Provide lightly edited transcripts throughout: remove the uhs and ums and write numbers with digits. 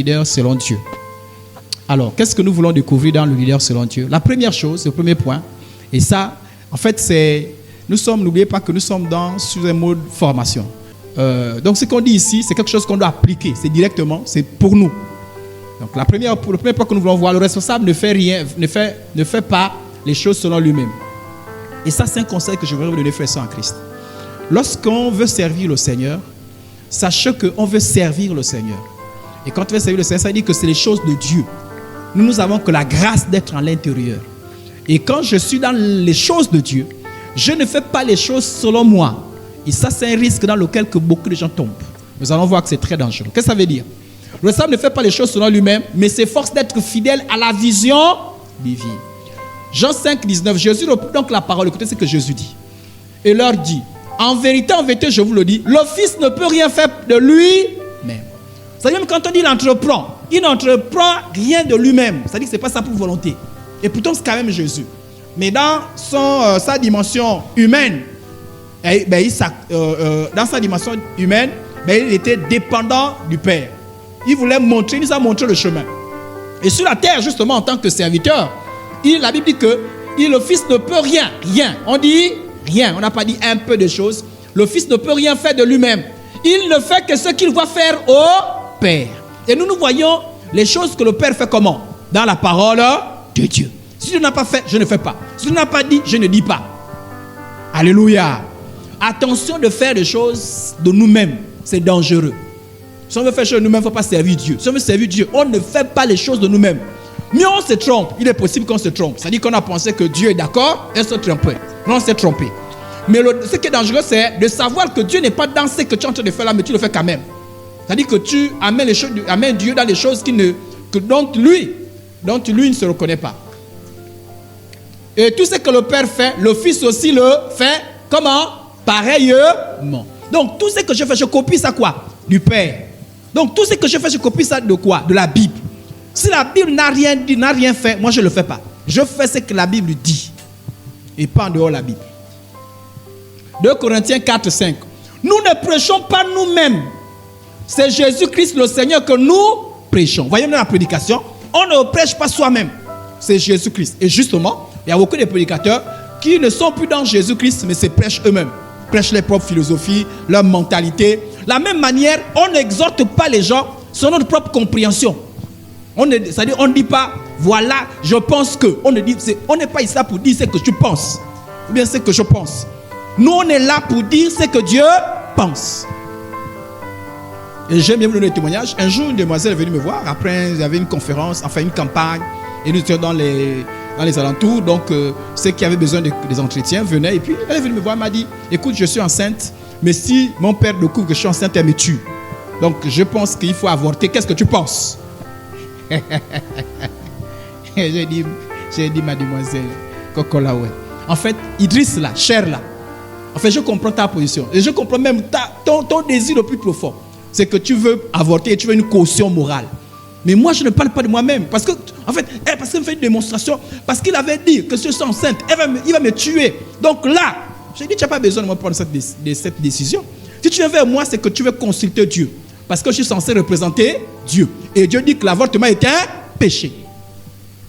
leader selon Dieu. Alors, qu'est-ce que nous voulons découvrir dans le leader selon Dieu? La première chose, le premier point, et ça, en fait, n'oubliez pas que nous sommes sur un mode formation. Donc, ce qu'on dit ici, c'est quelque chose qu'on doit appliquer. C'est directement, c'est pour nous. Donc, le premier point que nous voulons voir, le responsable ne fait pas les choses selon lui-même. Et ça, c'est un conseil que je voudrais vous donner, frères et sœurs en Christ. Lorsqu'on veut servir le Seigneur, sachez qu'on veut servir le Seigneur. Et quand on veut servir le Seigneur, ça dit que c'est les choses de Dieu. Nous avons que la grâce d'être à l'intérieur. Et quand je suis dans les choses de Dieu, je ne fais pas les choses selon moi. Et ça, c'est un risque dans lequel que beaucoup de gens tombent. Nous allons voir que c'est très dangereux. Qu'est-ce que ça veut dire? Le responsable ne fait pas les choses selon lui-même, mais s'efforce d'être fidèle à la vision divine. Jean 5, 19, Jésus reprend donc la parole. Écoutez ce que Jésus dit. Et leur dit, en vérité, je vous le dis, le Fils ne peut rien faire de lui-même. C'est-à-dire même quand on dit il n'entreprend rien de lui-même. C'est-à-dire que ce n'est pas sa propre volonté. Et pourtant, c'est quand même Jésus. Mais dans sa dimension humaine, dans sa dimension humaine, il était dépendant du Père. Il nous a montré le chemin. Et sur la terre, justement, en tant que serviteur, la Bible dit que le Fils ne peut rien. On dit rien. On n'a pas dit un peu de choses. Le Fils ne peut rien faire de lui-même. Il ne fait que ce qu'il va faire au Père. Et nous voyons les choses que le Père fait comment? Dans la parole de Dieu. Si Dieu n'a pas fait, je ne fais pas. Si Dieu n'a pas dit, je ne dis pas. Alléluia. Attention de faire des choses de nous-mêmes. C'est dangereux. Si on veut faire des choses de nous-mêmes, il ne faut pas servir Dieu. Si on veut servir Dieu, on ne fait pas les choses de nous-mêmes. Mais on se trompe. Il est possible qu'on se trompe. C'est-à-dire qu'on a pensé que Dieu est d'accord et on se trompait. Non, on s'est trompé. Mais ce qui est dangereux, c'est de savoir que Dieu n'est pas dans ce que tu es en train de faire là, mais tu le fais quand même. C'est-à-dire que tu amènes Dieu dans les choses dont lui ne se reconnaît pas. Et tout ce que le Père fait, le Fils aussi le fait. Comment? Pareillement. Donc tout ce que je fais, je copie ça quoi? Du Père. Donc tout ce que je fais, je copie ça de quoi? De la Bible. Si la Bible n'a rien dit, n'a rien fait, moi je ne le fais pas. Je fais ce que la Bible dit. Et pas en dehors de la Bible. 2 Corinthiens 4, 5. Nous ne prêchons pas nous-mêmes. C'est Jésus-Christ le Seigneur que nous prêchons. Voyez dans la prédication, on ne prêche pas soi-même. C'est Jésus-Christ. Et justement, il y a beaucoup de prédicateurs qui ne sont plus dans Jésus-Christ, mais se prêchent eux-mêmes. Prêchent les propres philosophies, leur mentalité. De la même manière, on n'exhorte pas les gens selon notre propre compréhension. C'est-à-dire, on ne dit pas, voilà, je pense que. On n'est pas ici là pour dire ce que tu penses. Ou bien ce que je pense. Nous, on est là pour dire ce que Dieu pense. Et j'aime bien vous donner un témoignage. Un jour, une demoiselle est venue me voir. Après, il y avait une conférence, enfin une campagne. Et nous étions dans les alentours. Donc, ceux qui avaient besoin des entretiens venaient. Et puis, elle est venue me voir. Elle m'a dit, écoute, je suis enceinte. Mais si mon père découvre que je suis enceinte, elle me tue. Donc, je pense qu'il faut avorter. Qu'est-ce que tu penses? J'ai dit, mademoiselle, Cocola, ouais. En fait, Idriss là, cher là. En fait, je comprends ta position. Et je comprends même ton désir le plus profond. C'est que tu veux avorter et tu veux une caution morale. Mais moi, je ne parle pas de moi-même. Parce que, en fait, parce qu'elle me fait une démonstration. Parce qu'il avait dit que si je suis enceinte, il va me tuer. Donc là, j'ai dit, tu n'as pas besoin de me prendre cette décision. Si tu viens vers moi, c'est que tu veux consulter Dieu. Parce que je suis censé représenter Dieu. Et Dieu dit que l'avortement est un péché.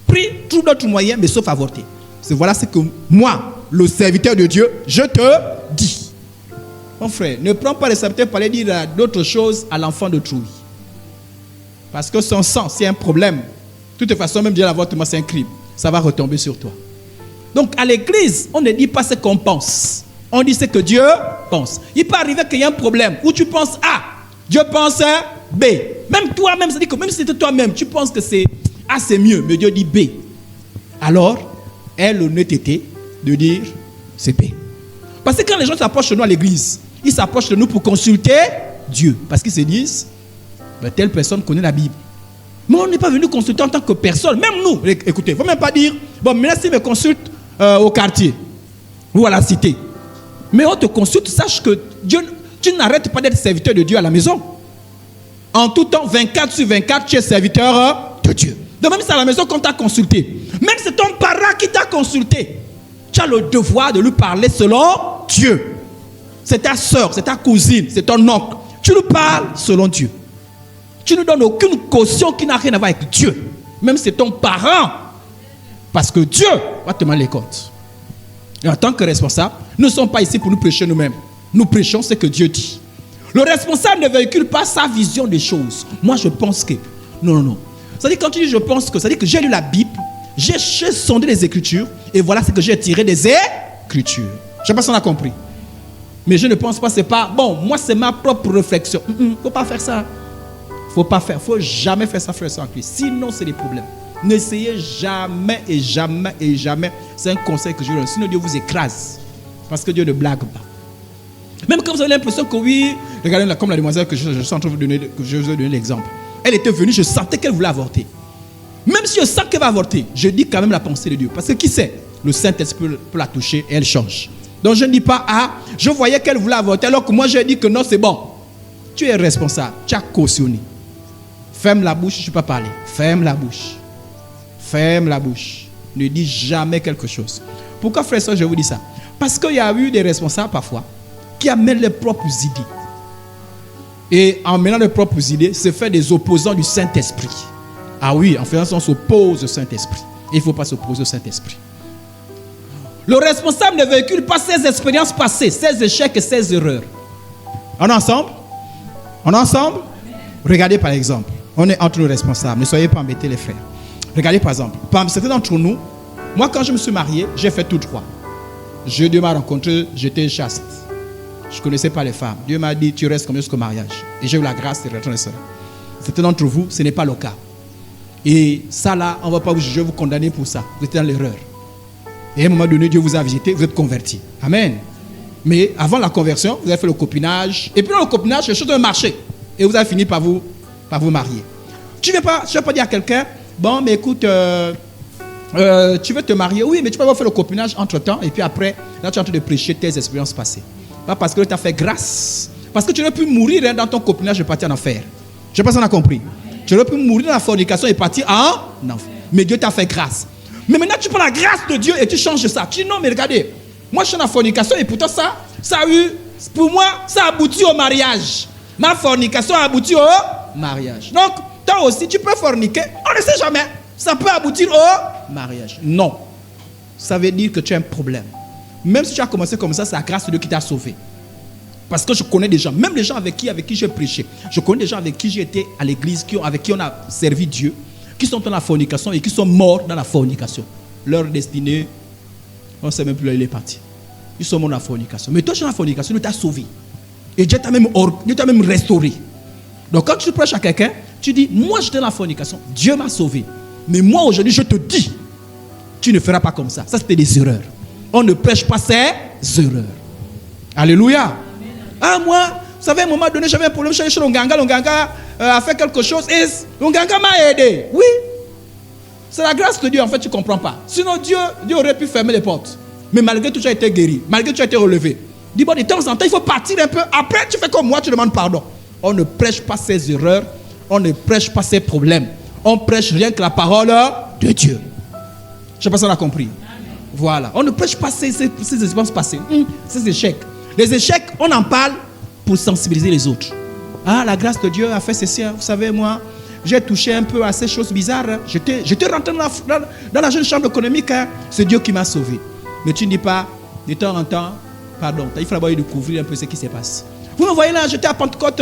Prie tout d'autres moyens, mais sauf avorter. Voilà ce que moi, le serviteur de Dieu, je te dis. Mon frère, ne prends pas le serviteur pour aller dire d'autres choses à l'enfant de Trouille. Parce que son sang, c'est un problème. De toute façon, même dire l'avortement, c'est un crime. Ça va retomber sur toi. Donc, à l'église, on ne dit pas ce qu'on pense. On dit ce que Dieu pense. Il peut arriver qu'il y ait un problème où tu penses A, Dieu pense B. Même toi-même, c'est-à-dire que même si c'était toi-même, tu penses que c'est A, c'est mieux, mais Dieu dit B. Alors, aie l'honnêteté de dire c'est B. Parce que quand les gens s'approchent de nous à l'église, ils s'approchent de nous pour consulter Dieu. Parce qu'ils se disent, telle personne connaît la Bible. Mais on n'est pas venu consulter en tant que personne. Même nous, écoutez, il ne faut même pas dire, bon, maintenant s'il me consulte au quartier ou à la cité. Mais on te consulte, sache que Dieu, tu n'arrêtes pas d'être serviteur de Dieu à la maison. En tout temps, 24 sur 24, tu es serviteur de Dieu. Donc même si c'est à la maison qu'on t'a consulté, même si c'est ton parent qui t'a consulté, tu as le devoir de lui parler selon Dieu. C'est ta soeur, c'est ta cousine, c'est ton oncle. Tu lui parles selon Dieu. Tu ne donnes aucune caution qui n'a rien à voir avec Dieu. Même si c'est ton parent. Parce que Dieu va te demander les comptes. Et en tant que responsable, nous ne sommes pas ici pour nous prêcher nous-mêmes. Nous prêchons ce que Dieu dit. Le responsable ne véhicule pas sa vision des choses. Moi, je pense que... Non. C'est-à-dire, quand tu dis je pense que, c'est-à-dire que j'ai lu la Bible, j'ai sondé les Écritures, et voilà ce que j'ai tiré des Écritures. Je ne sais pas si on a compris. Mais je ne pense pas, c'est pas... Bon, moi, c'est ma propre réflexion. Il ne faut pas faire ça. Il ne faut jamais faire ça, frère, en Christ. Sinon, c'est des problèmes. N'essayez jamais et jamais et jamais. C'est un conseil que je vous donne. Sinon, Dieu vous écrase. Parce que Dieu ne blague pas. Même quand vous avez l'impression que oui, regardez comme la demoiselle que je suis en train de vous donner, que je vous ai donné l'exemple. Elle était venue, je sentais qu'elle voulait avorter. Même si je sens qu'elle va avorter, je dis quand même la pensée de Dieu. Parce que qui sait, le Saint-Esprit peut la toucher et elle change. Donc je ne dis pas, je voyais qu'elle voulait avorter alors que moi j'ai dit que non, c'est bon. Tu es responsable, tu as cautionné. Ferme la bouche, je ne peux pas parler. Ferme la bouche. Ferme la bouche. Ne dis jamais quelque chose. Pourquoi, frère et soeur, je vous dis ça? Parce qu'il y a eu des responsables parfois qui amènent leurs propres idées. Et en menant leurs propres idées, c'est faire des opposants du Saint-Esprit. Ah oui, en faisant ça, on s'oppose au Saint-Esprit. Et il ne faut pas s'opposer au Saint-Esprit. Le responsable ne véhicule pas ses expériences passées, ses échecs et ses erreurs. On est ensemble? On est ensemble? Regardez par exemple, on est entre nos responsables. Ne soyez pas embêtés les frères. Regardez par exemple, certains d'entre nous, moi quand je me suis marié, j'ai fait tout droit. Dieu m'a rencontré, j'étais chaste. Je ne connaissais pas les femmes. Dieu m'a dit, tu restes comme jusqu'au mariage. Et j'ai eu la grâce de retourner seul. Certains d'entre vous, ce n'est pas le cas. Et ça là, on ne va pas vous juger, vous condamner pour ça. Vous êtes dans l'erreur. Et à un moment donné, Dieu vous a visité, vous êtes converti. Amen. Mais avant la conversion, vous avez fait le copinage. Et puis dans le copinage, les choses ont marché. Et vous avez fini par vous marier. Tu ne vas pas dire à quelqu'un, bon, mais écoute, tu veux te marier? Oui, mais tu peux avoir fait le copinage entre-temps. Et puis après, là, tu es en train de prêcher tes expériences passées. Pas parce que Dieu t'a fait grâce. Parce que tu aurais pu mourir dans ton copinage et partir en enfer. Je ne sais pas si on a compris. Tu aurais pu mourir dans la fornication et partir en enfer. Mais Dieu t'a fait grâce. Mais maintenant, tu prends la grâce de Dieu et tu changes ça. Tu dis non, mais regardez, moi je suis dans la fornication et pourtant ça a eu, pour moi, ça aboutit au mariage. Ma fornication a abouti au mariage. Donc, toi aussi, tu peux forniquer. On ne sait jamais. Ça peut aboutir au mariage. Non. Ça veut dire que tu as un problème. Même si tu as commencé comme ça, c'est la grâce de Dieu qui t'a sauvé. Parce que je connais des gens, même les gens avec qui j'ai prêché. Je connais des gens avec qui j'ai été à l'église, avec qui on a servi Dieu, qui sont dans la fornication et qui sont morts dans la fornication. Leur destinée, on ne sait même plus là il est parti. Ils sont morts dans la fornication. Mais toi, tu es dans la fornication, Dieu t'a sauvé. Et Dieu t'a même restauré. Donc quand tu prêches à quelqu'un, tu dis, moi j'étais dans la fornication, Dieu m'a sauvé. Mais moi aujourd'hui, je te dis, tu ne feras pas comme ça. Ça, c'était des erreurs. On ne prêche pas ces erreurs. Alléluia. Ah, moi, vous savez, à un moment donné, j'avais un problème, je suis chez Longanga. Longanga a fait quelque chose et Longanga m'a aidé. Oui. C'est la grâce de Dieu, en fait, tu ne comprends pas. Sinon, Dieu aurait pu fermer les portes. Mais malgré tout, tu as été guéri. Malgré tout, tu as été relevé. Dis bon, de temps en temps, il faut partir un peu. Après, tu fais comme moi, tu demandes pardon. On ne prêche pas ses erreurs. On ne prêche pas ses problèmes. On prêche rien que la parole de Dieu. Je ne sais pas si on a compris. Voilà. On ne prêche pas ces expériences passées. Ces échecs. Les échecs, on en parle pour sensibiliser les autres. Ah, la grâce de Dieu a fait ceci. Vous savez, moi, j'ai touché un peu à ces choses bizarres. J'étais rentré dans la jeune chambre économique. C'est Dieu qui m'a sauvé. Mais tu ne dis pas, de temps en temps, pardon, il faut d'abord découvrir un peu ce qui se passe. Vous me voyez là, j'étais à Pentecôte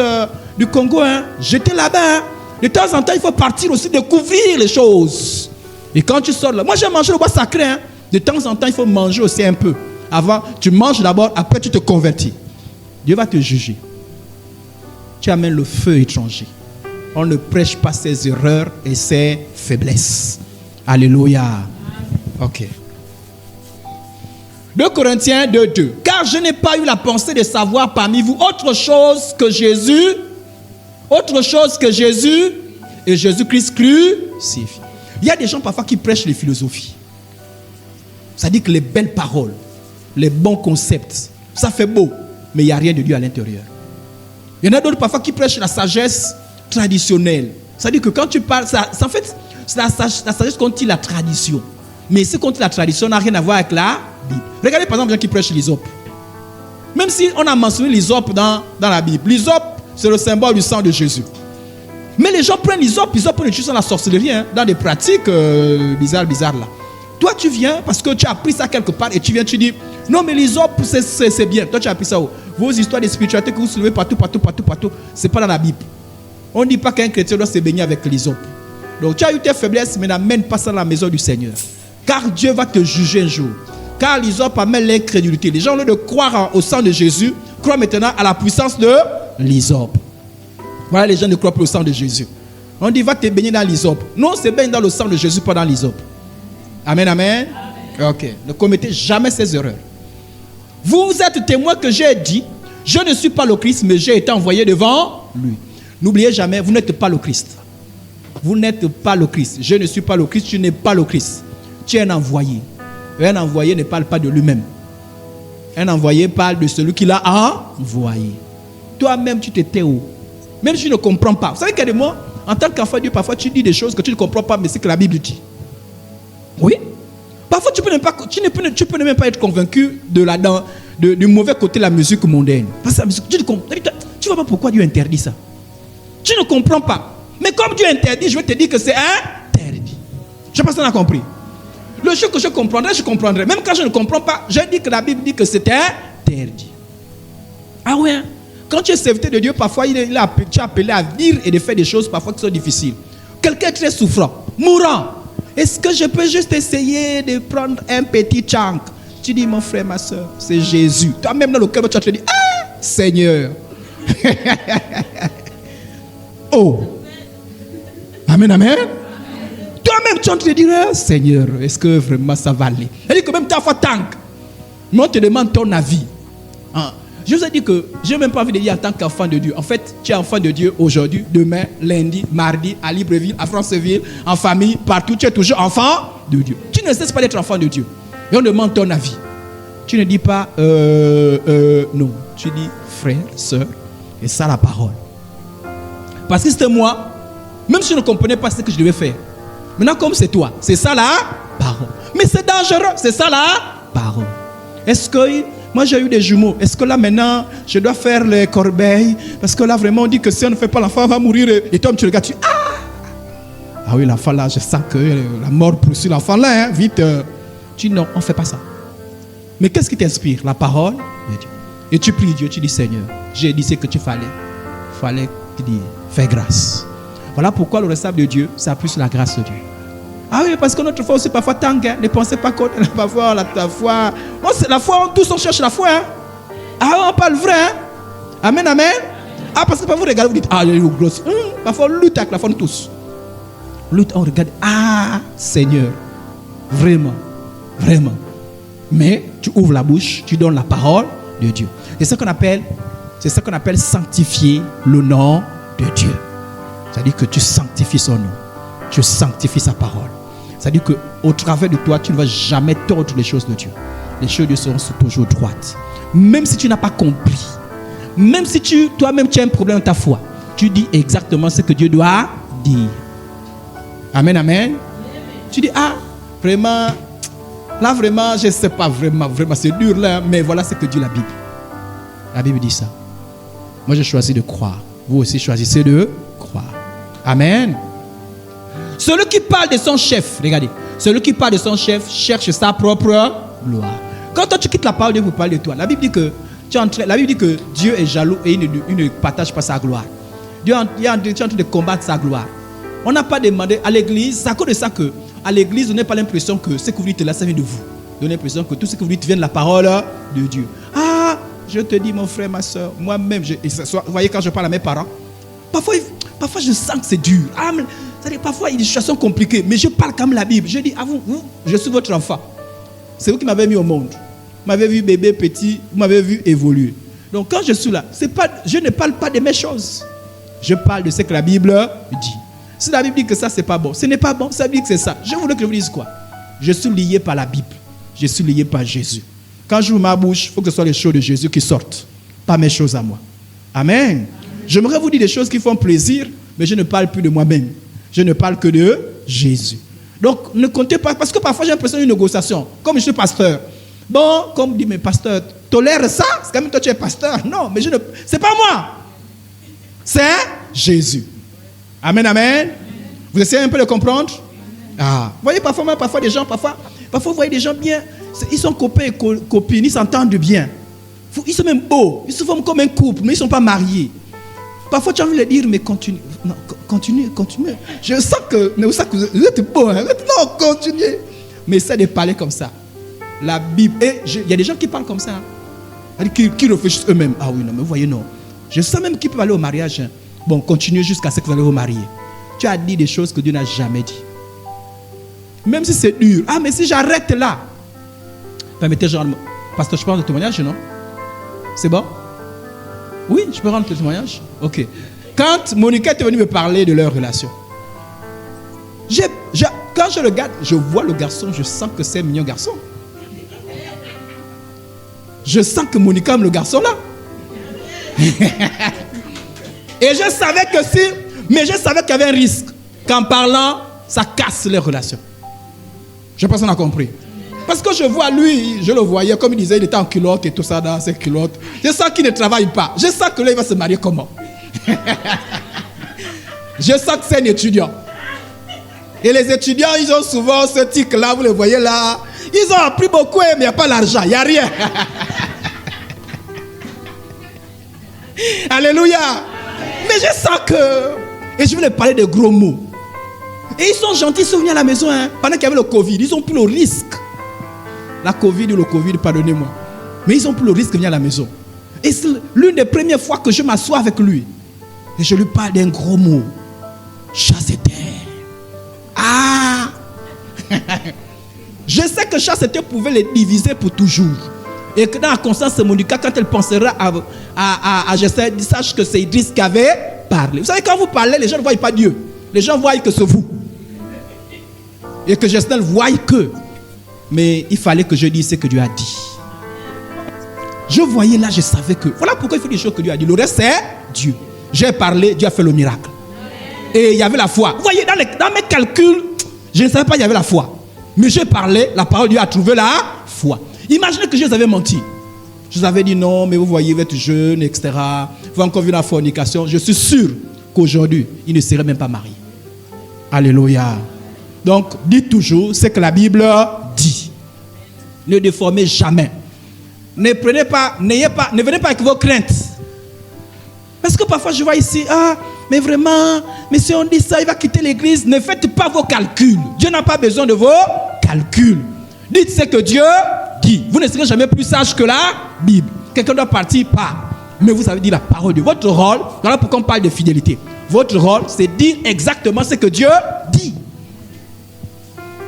du Congo. J'étais là-bas. De temps en temps, il faut partir aussi découvrir les choses. Et quand tu sors là, moi j'ai mangé le bois sacré. De temps en temps, il faut manger aussi un peu. Avant, tu manges d'abord, après tu te convertis. Dieu va te juger. Tu amènes le feu étranger. On ne prêche pas ses erreurs et ses faiblesses. Alléluia. Ok. 2 Corinthiens 2:2. Car je n'ai pas eu la pensée de savoir parmi vous autre chose que Jésus et Jésus-Christ crucifié. Il y a des gens parfois qui prêchent les philosophies. Ça dit que les belles paroles, les bons concepts, ça fait beau, mais il n'y a rien de Dieu à l'intérieur. Il y en a d'autres parfois qui prêchent la sagesse traditionnelle. Ça dit que quand tu parles, en fait, c'est la sagesse contre la tradition. Mais ce contre la tradition n'a rien à voir avec la Bible. Regardez par exemple les gens qui prêchent l'hysope. Même si on a mentionné l'hysope dans la Bible, l'hysope c'est le symbole du sang de Jésus. Mais les gens prennent l'hysope pour l'utiliser dans la sorcellerie, hein, dans des pratiques bizarres là. Toi, tu viens parce que tu as appris ça quelque part et tu viens, tu dis, non, mais l'hysope, c'est bien. Toi, tu as appris ça où? Vos histoires de spiritualité que vous soulevez partout, c'est pas dans la Bible. On ne dit pas qu'un chrétien doit se baigner avec l'hysope. Donc, tu as eu tes faiblesses, mais n'amène pas ça dans la maison du Seigneur. Car Dieu va te juger un jour. Car l'hysope amène l'incrédulité. Les gens, au lieu de croire au sang de Jésus, croient maintenant à la puissance de l'hysope. Voilà, les gens ne croient plus au sang de Jésus. On dit, va te baigner dans l'hysope. Non, c'est baigner dans le sang de Jésus, pas dans l'hysope. Amen, amen. Ok. Ne commettez jamais ces erreurs. Vous êtes témoin que j'ai dit, je ne suis pas le Christ, mais j'ai été envoyé devant lui. N'oubliez jamais, vous n'êtes pas le Christ. Vous n'êtes pas le Christ. Je ne suis pas le Christ, tu n'es pas le Christ. Tu es un envoyé. Et un envoyé ne parle pas de lui-même. Un envoyé parle de celui qui l'a envoyé. Toi-même, tu te tais où? Même si tu ne comprends pas. Vous savez qu'il y a des mots, en tant qu'enfant de Dieu, parfois tu dis des choses que tu ne comprends pas, mais c'est que la Bible dit. Oui. Parfois, tu peux même pas être convaincu du mauvais côté de la musique mondaine. Parce que la musique, tu ne vois pas pourquoi Dieu interdit ça. Tu ne comprends pas. Mais comme Dieu interdit, je vais te dire que c'est interdit. Je ne sais pas si tu as compris. Le jour que je comprendrai. Même quand je ne comprends pas, je dis que la Bible dit que c'est interdit. Ah ouais. Quand tu es serviteur de Dieu, parfois tu es appelé à dire et de faire des choses parfois qui sont difficiles. Quelqu'un est très souffrant, mourant. Est-ce que je peux juste essayer de prendre un petit chunk? Tu dis, mon frère, ma soeur, c'est Jésus. Toi-même dans le cœur, tu vas te dire, ah, Seigneur. Oh. Amen, amen. Toi-même, tu vas te dire, ah, Seigneur, est-ce que vraiment ça va aller? C'est-à-dire que même ta foi tank. Mais on te demande ton avis. Hein? Je vous ai dit que je n'ai même pas envie de dire en tant qu'enfant de Dieu. En fait, tu es enfant de Dieu aujourd'hui, demain, lundi, mardi, à Libreville, à Franceville, en famille, partout. Tu es toujours enfant de Dieu. Tu ne cesses pas d'être enfant de Dieu. Et on demande ton avis. Tu ne dis pas non. Tu dis frère, soeur, et ça la parole. Parce que c'était moi, même si je ne comprenais pas ce que je devais faire. Maintenant, comme c'est toi, c'est ça la parole. Mais c'est dangereux, c'est ça la parole. Est-ce que moi j'ai eu des jumeaux? Est-ce que là maintenant je dois faire les corbeilles? Parce que là vraiment on dit que si on ne fait pas, l'enfant va mourir. Et toi tu regardes, ah oui, l'enfant là, je sens que la mort poursuit l'enfant là, hein, vite. Tu dis non, on ne fait pas ça. Mais qu'est-ce qui t'inspire? La parole de Dieu. Et tu pries Dieu, tu dis Seigneur, j'ai dit ce que tu fallait. Il fallait te dire, fais grâce. Voilà pourquoi le respect de Dieu s'appuie sur la grâce de Dieu. Ah oui, parce que notre foi aussi parfois tangue, hein. Ne pensez pas qu'on a parfois la foi. Oh, c'est la foi, tous on cherche la foi. Hein. Ah, on parle vrai. Hein. Amen, amen. Ah, parce que parfois vous regardez, vous dites, ah, il est grosse. Parfois on lutte avec la foi, nous tous. Lutte, on regarde, ah, Seigneur, vraiment, vraiment. Mais tu ouvres la bouche, tu donnes la parole de Dieu. C'est ce qu'on appelle sanctifier le nom de Dieu. C'est-à-dire que tu sanctifies son nom. Tu sanctifies sa parole. C'est-à-dire qu'au travers de toi, tu ne vas jamais tordre les choses de Dieu. Les choses de Dieu seront toujours droites. Même si tu n'as pas compris, même si toi-même tu as un problème dans ta foi, tu dis exactement ce que Dieu doit dire. Amen, amen. Tu dis, ah, vraiment, là vraiment, je ne sais pas vraiment, c'est dur là, mais voilà ce que dit la Bible. La Bible dit ça. Moi, je choisis de croire. Vous aussi, choisissez de croire. Amen. Celui qui parle de son chef, regardez, celui qui parle de son chef cherche sa propre gloire. Quand toi tu quittes la parole de Dieu pour parler de toi, la Bible dit que Dieu est jaloux et il ne partage pas sa gloire. Dieu est en train de combattre sa gloire. On n'a pas demandé à l'église, c'est à cause de ça que à l'église, on n'a pas l'impression que ce que vous dites là, ça vient de vous. On a l'impression que tout ce que vous dites vient de la parole de Dieu. Ah, je te dis mon frère, ma soeur, moi-même, vous voyez quand je parle à mes parents, parfois je sens que c'est dur. C'est-à-dire, parfois il y a des situations compliquées, mais je parle comme la Bible. Je dis à vous, je suis votre enfant. C'est vous qui m'avez mis au monde. Vous m'avez vu bébé, petit, vous m'avez vu évoluer. Donc quand je suis là, je ne parle pas de mes choses. Je parle de ce que la Bible dit. Si la Bible dit que ça, c'est pas bon, ce n'est pas bon, ça dit que c'est ça. Je voudrais que je vous dise quoi? Je suis lié par la Bible. Je suis lié par Jésus. Quand j'ouvre ma bouche, il faut que ce soit les choses de Jésus qui sortent, pas mes choses à moi. Amen. J'aimerais vous dire des choses qui font plaisir, mais je ne parle plus de moi-même. Je ne parle que de Jésus. Donc, ne comptez pas, parce que parfois j'ai l'impression d'une négociation. Comme je suis pasteur. Bon, comme dit mes pasteurs, tolère ça, c'est quand même toi tu es pasteur. Non, mais c'est pas moi. C'est Jésus. Amen, amen. Vous essayez un peu de comprendre? Ah, vous voyez, parfois des gens, parfois vous voyez des gens bien, ils sont copains et copines, ils s'entendent bien. Ils sont même beaux, ils se forment comme un couple, mais ils ne sont pas mariés. Parfois, tu as envie de dire, mais continue. Non, continue. Je sens que vous êtes beaux. Hein? Non, continuez. Mais essaie de parler comme ça. La Bible, il y a des gens qui parlent comme ça. Hein? Qui réfléchissent eux-mêmes. Ah oui, non, mais vous voyez, non. Je sens même qu'ils peuvent aller au mariage. Hein? Bon, continuez jusqu'à ce que vous allez vous marier. Tu as dit des choses que Dieu n'a jamais dit. Même si c'est dur. Ah, mais si j'arrête là. Permettez, pasteur, je peux rendre le témoignage, non? C'est bon? Oui, je peux rendre le témoignage? Ok. Quand Monica est venue me parler de leur relation, quand je regarde, je vois le garçon, je sens que c'est un mignon garçon. Je sens que Monica aime le garçon là. Et je savais que mais je savais qu'il y avait un risque. Qu'en parlant, ça casse les relations. Je pense qu'on a compris. Parce que je vois lui, je le voyais, comme il disait, il était en culotte et tout ça dans ses culottes. Je sens qu'il ne travaille pas. Je sens que là, il va se marier comment? Je sens que c'est un étudiant. Et les étudiants, ils ont souvent ce tic-là, vous le voyez là. Ils ont appris beaucoup, mais il n'y a pas l'argent, il n'y a rien. Alléluia. Mais je sens que... Et je vais leur parler de gros mots. Et ils sont gentils, ils sont venus à la maison. Hein. Pendant qu'il y avait le Covid, ils ont pris le risque. La Covid ou le Covid, pardonnez-moi. Mais ils ont pris le risque de venir à la maison. Et c'est l'une des premières fois que je m'assois avec lui. Et je lui parle d'un gros mot. Chasse et terre. Ah. Je sais que chasse et terre pouvait les diviser pour toujours. Et que dans la conscience de Monica, quand elle pensera à Jessel, sache que c'est Idriss qui avait parlé. Vous savez, quand vous parlez, les gens ne voient pas Dieu. Les gens voient que c'est vous. Et que Jessel voit que. Mais il fallait que je dise ce que Dieu a dit. Je voyais là, je savais que... Voilà pourquoi il faut des choses que Dieu a dit. Le reste, c'est Dieu. J'ai parlé, Dieu a fait le miracle. Et il y avait la foi. Vous voyez, dans mes calculs, je ne savais pas qu'il y avait la foi. Mais j'ai parlé, la parole de Dieu a trouvé la foi. Imaginez que je les avais menti. Je vous avais dit non, mais vous voyez, vous êtes jeune, etc. Vous avez encore vu la fornication. Je suis sûr qu'aujourd'hui, il ne serait même pas marié. Alléluia. Donc, dites toujours ce que la Bible dit. Ne déformez jamais. Ne venez pas avec vos craintes. Parce que parfois je vois ici, mais vraiment, mais si on dit ça, il va quitter l'église. Ne faites pas vos calculs. Dieu n'a pas besoin de vos calculs. Dites ce que Dieu dit. Vous ne serez jamais plus sage que la Bible. Quelqu'un doit partir par. Mais vous savez dire la parole de votre rôle. Voilà pourquoi on parle de fidélité. Votre rôle, c'est dire exactement ce que Dieu dit.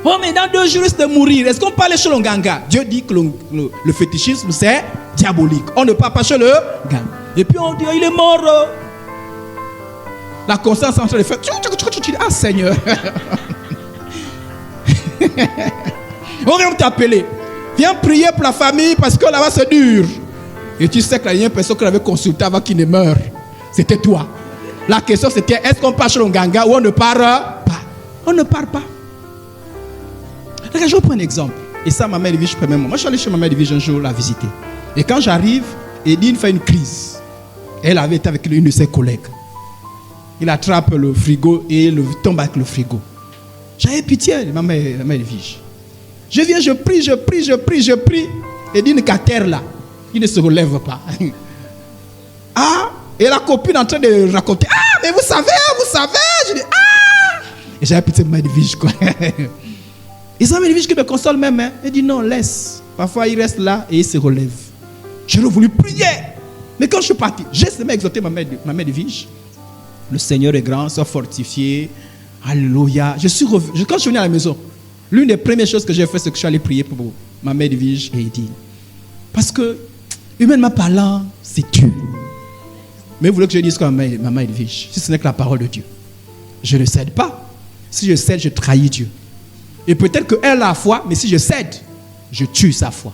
Oh, mais dans 2 jours, c'est de mourir. Est-ce qu'on parle chez le Nganga? Dieu dit que le fétichisme, c'est diabolique. On ne parle pas chez le Nganga. Et puis on dit, il est mort. La conscience entre les fêtes. Tu dis, ah Seigneur. On vient t'appeler. Viens prier pour la famille parce que là-bas c'est dur. Et tu sais que la dernière personne qu'on avait consultée avant qu'il ne meure, c'était toi. La question c'était, est-ce qu'on parle chez le Nganga ou on ne parle pas? On ne parle pas. Regarde, je vous prends un exemple. Et ça, ma mère Edwige, moi je suis allé chez ma mère Edwige un jour la visiter. Et quand j'arrive, Edine fait une crise. Elle avait été avec une de ses collègues. Il attrape le frigo et il tombe avec le frigo. J'avais pitié de ma mère Edwige. Je viens, je prie. Edine qu'à terre là, il ne se relève pas. Et la copine en train de raconter. Mais vous savez. Je dis, Et j'avais pitié de ma mère Edwige, quoi. Et ça, Edwige qui me console même. Hein. Il dit non, laisse. Parfois, il reste là et il se relève. J'aurais voulu prier. Mais quand je suis parti, j'ai seulement exhorté ma mère Edwige. Le Seigneur est grand, soit fortifié. Alléluia. Quand je suis venu à la maison, l'une des premières choses que j'ai fait, c'est que je suis allé prier pour ma mère Edwige et Edine. Parce que, humainement parlant, c'est Dieu. Mais vous voulez que je dise quoi, maman Edwige? Si ce n'est que la parole de Dieu. Je ne cède pas. Si je cède, je trahis Dieu. Et peut-être qu'elle a la foi, mais si je cède, je tue sa foi.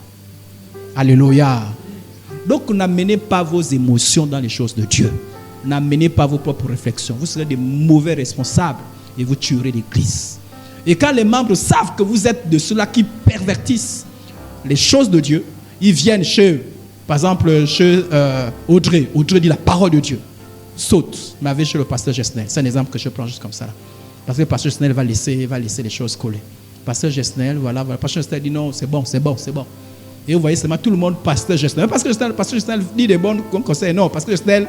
Alléluia. Donc n'amenez pas vos émotions dans les choses de Dieu. N'amenez pas vos propres réflexions. Vous serez des mauvais responsables et vous tuerez l'Église. Et quand les membres savent que vous êtes de ceux-là qui pervertissent les choses de Dieu, ils viennent par exemple, chez Audrey. Audrey dit la parole de Dieu. saute, m'avait chez le pasteur Gesnel. C'est un exemple que je prends juste comme ça. Là. Parce que le pasteur Gesnel va laisser les choses coller. Le pasteur Gesnel, voilà, le pasteur Gesnel dit non, c'est bon. Et vous voyez seulement tout le monde, pasteur Gesnel. Parce que le pasteur Gesnel dit des bons conseils. Non, parce que Gesnel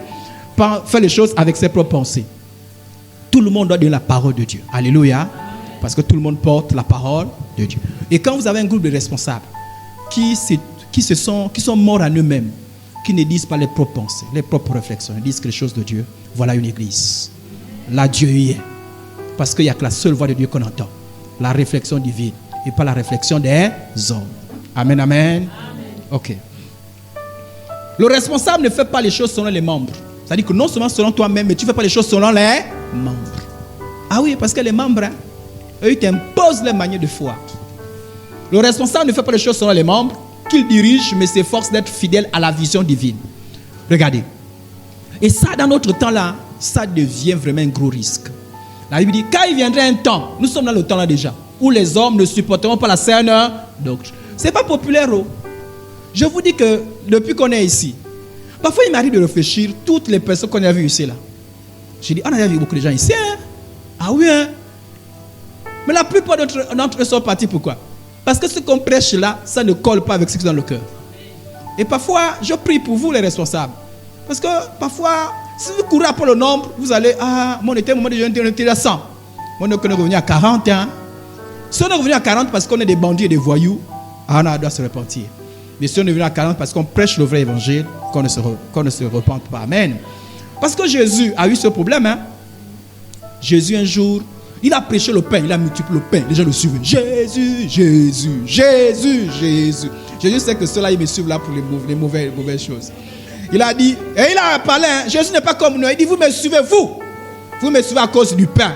fait les choses avec ses propres pensées. Tout le monde doit donner la parole de Dieu. Alléluia. Parce que tout le monde porte la parole de Dieu. Et quand vous avez un groupe de responsables qui sont morts à eux-mêmes, qui ne disent pas les propres pensées, les propres réflexions, ils disent que les choses de Dieu, voilà une église. Là, Dieu y est. Parce qu'il n'y a que la seule voix de Dieu qu'on entend. La réflexion divine et pas la réflexion des hommes. Amen, amen. Ok. Le responsable ne fait pas les choses selon les membres. C'est-à-dire que non seulement selon toi-même, mais tu ne fais pas les choses selon les membres. Ah oui, parce que les membres, eux, ils t'imposent les manières de foi. Le responsable ne fait pas les choses selon les membres qu'il dirige, mais s'efforce d'être fidèle à la vision divine. Regardez. Et ça, dans notre temps-là, ça devient vraiment un gros risque. La Bible dit, quand il viendrait un temps, nous sommes dans le temps là déjà, où les hommes ne supporteront pas la saine doctrine. Ce n'est pas populaire. Oh. Je vous dis que depuis qu'on est ici, parfois il m'arrive de réfléchir, toutes les personnes qu'on a vues ici là. J'ai dit, on a vu beaucoup de gens ici. Hein? Ah oui, hein? Mais la plupart d'entre eux sont partis. Pourquoi? Parce que ce qu'on prêche là, ça ne colle pas avec ce qui est dans le cœur. Et parfois, je prie pour vous les responsables. Parce que parfois, si vous courez après le nombre, vous allez, mon été, moment de jeune, on était à 100. On est revenu à 40. Hein? Si on est revenu à 40 parce qu'on est des bandits et des voyous, on doit se repentir. Mais si on est revenu à 40 parce qu'on prêche le vrai évangile, qu'on ne se repente pas. Amen. Parce que Jésus a eu ce problème. Hein? Jésus, un jour, il a prêché le pain, il a multiplié le pain. Les gens le suivaient. Jésus, Jésus, Jésus, Jésus. Jésus sait que ceux-là, ils me suivent là pour les mauvaises choses. Il a dit, et il a parlé, hein, Jésus n'est pas comme nous. Il dit, vous me suivez, vous me suivez à cause du pain.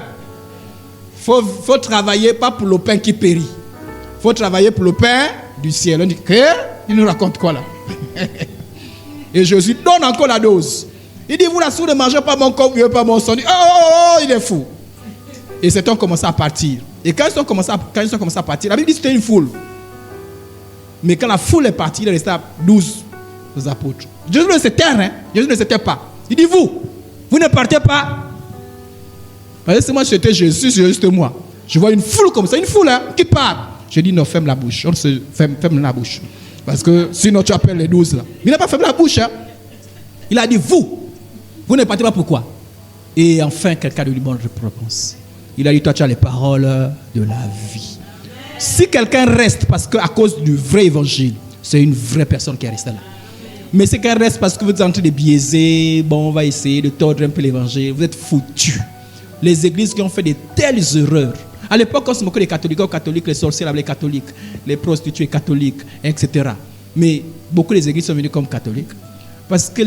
Faut travailler pas pour le pain qui périt. Il faut travailler pour le pain du ciel. On dit, il nous raconte quoi là? Et Jésus donne encore la dose. Il dit, vous là, si vous ne mangez pas mon corps, vous ne buvez pas mon sang. Il dit, il est fou. Et ces gens commencent à partir. Et quand ils ont commencé à partir, la Bible dit que c'était une foule. Mais quand la foule est partie, il est resté à 12 apôtres. Jésus ne s'était rien. Jésus ne s'était pas. Il dit, vous ne partez pas. Parce que si moi j'étais Jésus, c'est juste moi. Je vois une foule comme ça, une foule hein, qui part. Je dis, non, ferme la bouche. On se ferme la bouche. Parce que sinon tu appelles les 12 là. Il n'a pas fermé la bouche. Hein. Il a dit, vous ne partez pas pourquoi? Et enfin, quelqu'un lui donne une réponse. Il a dit, toi tu as les paroles de la vie. Si quelqu'un reste parce qu'à cause du vrai évangile, c'est une vraie personne qui est restée là. Mais si quelqu'un reste parce que vous êtes en train de biaiser, on va essayer de tordre un peu l'évangile, vous êtes foutus. Les églises qui ont fait de telles erreurs. À l'époque, on se moquait des catholiques, les sorciers, les catholiques, les prostituées catholiques, etc. Mais beaucoup des églises sont venues comme catholiques. Parce que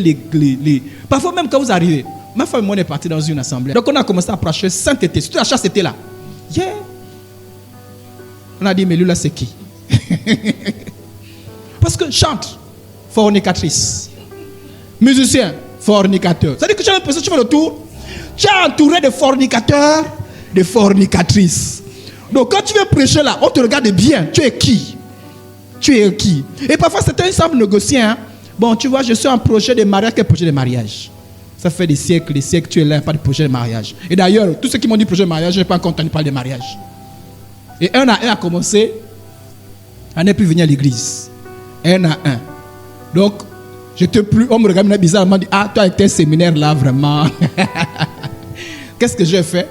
parfois même quand vous arrivez, ma femme et moi on est partis dans une assemblée. Donc on a commencé à prêcher sainteté. Surtout la chasse était là. Yeah. On a dit, mais lui là c'est qui? Parce que chante, fornicatrice. Musicien, fornicateur. C'est-à-dire que tu as l'impression que tu fais le tour. Tu es entouré de fornicateurs, de fornicatrices. Donc quand tu veux prêcher là, on te regarde bien. Tu es qui? Et parfois certains semblent négocier. Hein? Bon, tu vois, je suis en projet de mariage. Quel projet de mariage? Ça fait des siècles, tu es là, pas de projet de mariage. Et d'ailleurs, tous ceux qui m'ont dit projet de mariage, je n'ai pas encore entendu parler de mariage. Et un à un a commencé à ne plus venir à l'église. Un à un. Donc, on me regarde bizarrement, dit, toi avec tes séminaires là, vraiment. Qu'est-ce que j'ai fait?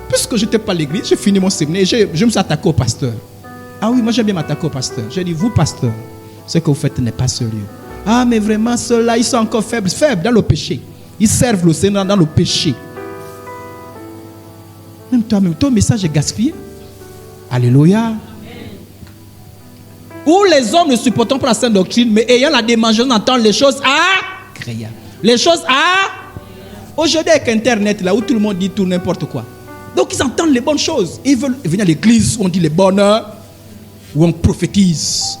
Puisque je n'étais pas à l'église, j'ai fini mon séminaire et je me suis attaqué au pasteur. Ah oui, moi j'aime bien m'attaquer au pasteur. J'ai dit, vous pasteur, ce que vous faites n'est pas sérieux. Ah mais vraiment, ceux-là, ils sont encore faibles dans le péché. Ils servent le Seigneur dans le péché. Même toi, ton message est gaspillé. Alléluia. Où les hommes ne supportent pas la sainte doctrine, mais ayant la démangeaison d'entendre les choses agréables. Les choses aujourd'hui avec Internet, là où tout le monde dit tout n'importe quoi. Donc ils entendent les bonnes choses. Ils veulent venir à l'église où on dit les bonnes, où on prophétise.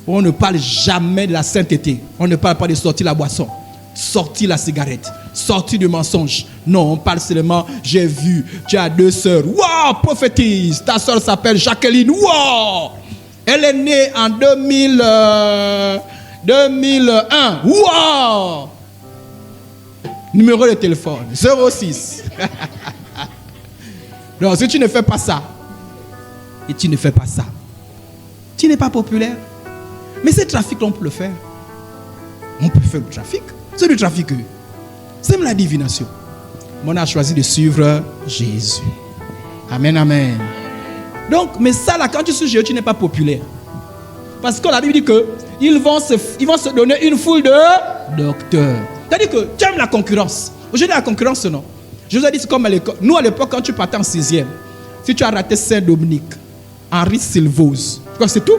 Où on ne parle jamais de la sainteté. On ne parle pas de sortir la boisson, sortir la cigarette, sortir du mensonge. Non, on parle seulement, j'ai vu, tu as 2 sœurs. Wow, prophétise. Ta sœur s'appelle Jacqueline. Wow. Elle est née en 2001. Wow! Numéro de téléphone, 06. Non, si tu ne fais pas ça, et tu ne fais pas ça, tu n'es pas populaire. Mais ce trafic, on peut le faire. On peut faire le trafic. C'est du trafic. C'est la divination. Mais on a choisi de suivre Jésus. Amen, amen. Donc, mais ça là, quand tu suis Jésus, tu n'es pas populaire. Parce que la Bible dit qu'ils vont se donner une foule de docteurs. C'est-à-dire que tu aimes la concurrence. Aujourd'hui, la concurrence, non. Je vous ai dit, c'est comme à l'école. Nous, à l'époque, quand tu partais en 6e, si tu as raté Saint-Dominique, Henri Silvose, c'est tout.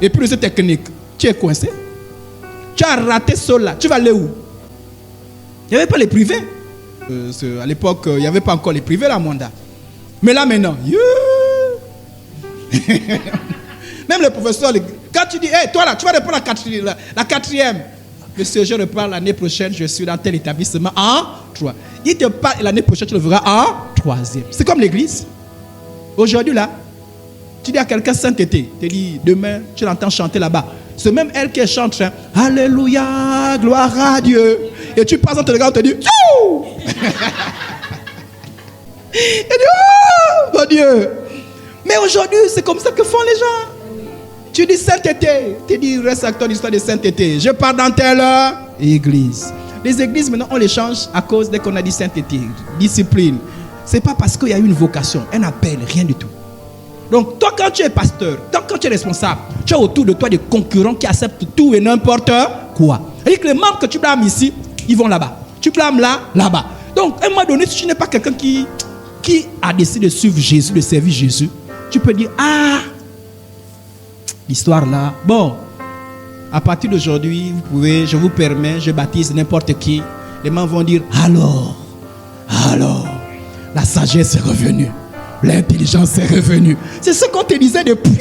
Et puis, cette technique, tu es coincé. Tu as raté cela. Tu vas aller où? Il n'y avait pas les privés. À l'époque, il n'y avait pas encore les privés, là, Mwanda. Mais là, maintenant, même les professeurs, quand tu dis, hey, toi là, tu vas répondre la quatrième. Monsieur, je repars l'année prochaine, je suis dans tel établissement en 3. Il te parle, l'année prochaine, tu le verras en 3e. C'est comme l'église. Aujourd'hui, là, tu dis à quelqu'un sainteté, tu dis, demain, tu l'entends chanter là-bas. C'est même elle qui chante, hein, Alléluia, gloire à Dieu. Et tu passes dans ton regard, on te dit, tchou. Et dit, oh, mon Dieu. Mais aujourd'hui, c'est comme ça que font les gens. Tu dis sainteté, tu dis reste avec ton histoire de sainteté. Je pars dans telle église. Les églises maintenant on les change à cause dès qu'on a dit sainteté, discipline. C'est pas parce qu'il y a une vocation, un appel, rien du tout. Donc toi quand tu es pasteur, toi quand tu es responsable, tu as autour de toi des concurrents qui acceptent tout et n'importe quoi. C'est-à-dire que les membres que tu blâmes ici, ils vont là-bas. Tu blâmes là, là-bas. Donc à un moment donné, si tu n'es pas quelqu'un qui a décidé de suivre Jésus, de servir Jésus, tu peux dire, ah, l'histoire là, bon, à partir d'aujourd'hui, vous pouvez, je vous permets, je baptise n'importe qui. Les membres vont dire, alors, la sagesse est revenue, l'intelligence est revenue. C'est ce qu'on te disait depuis.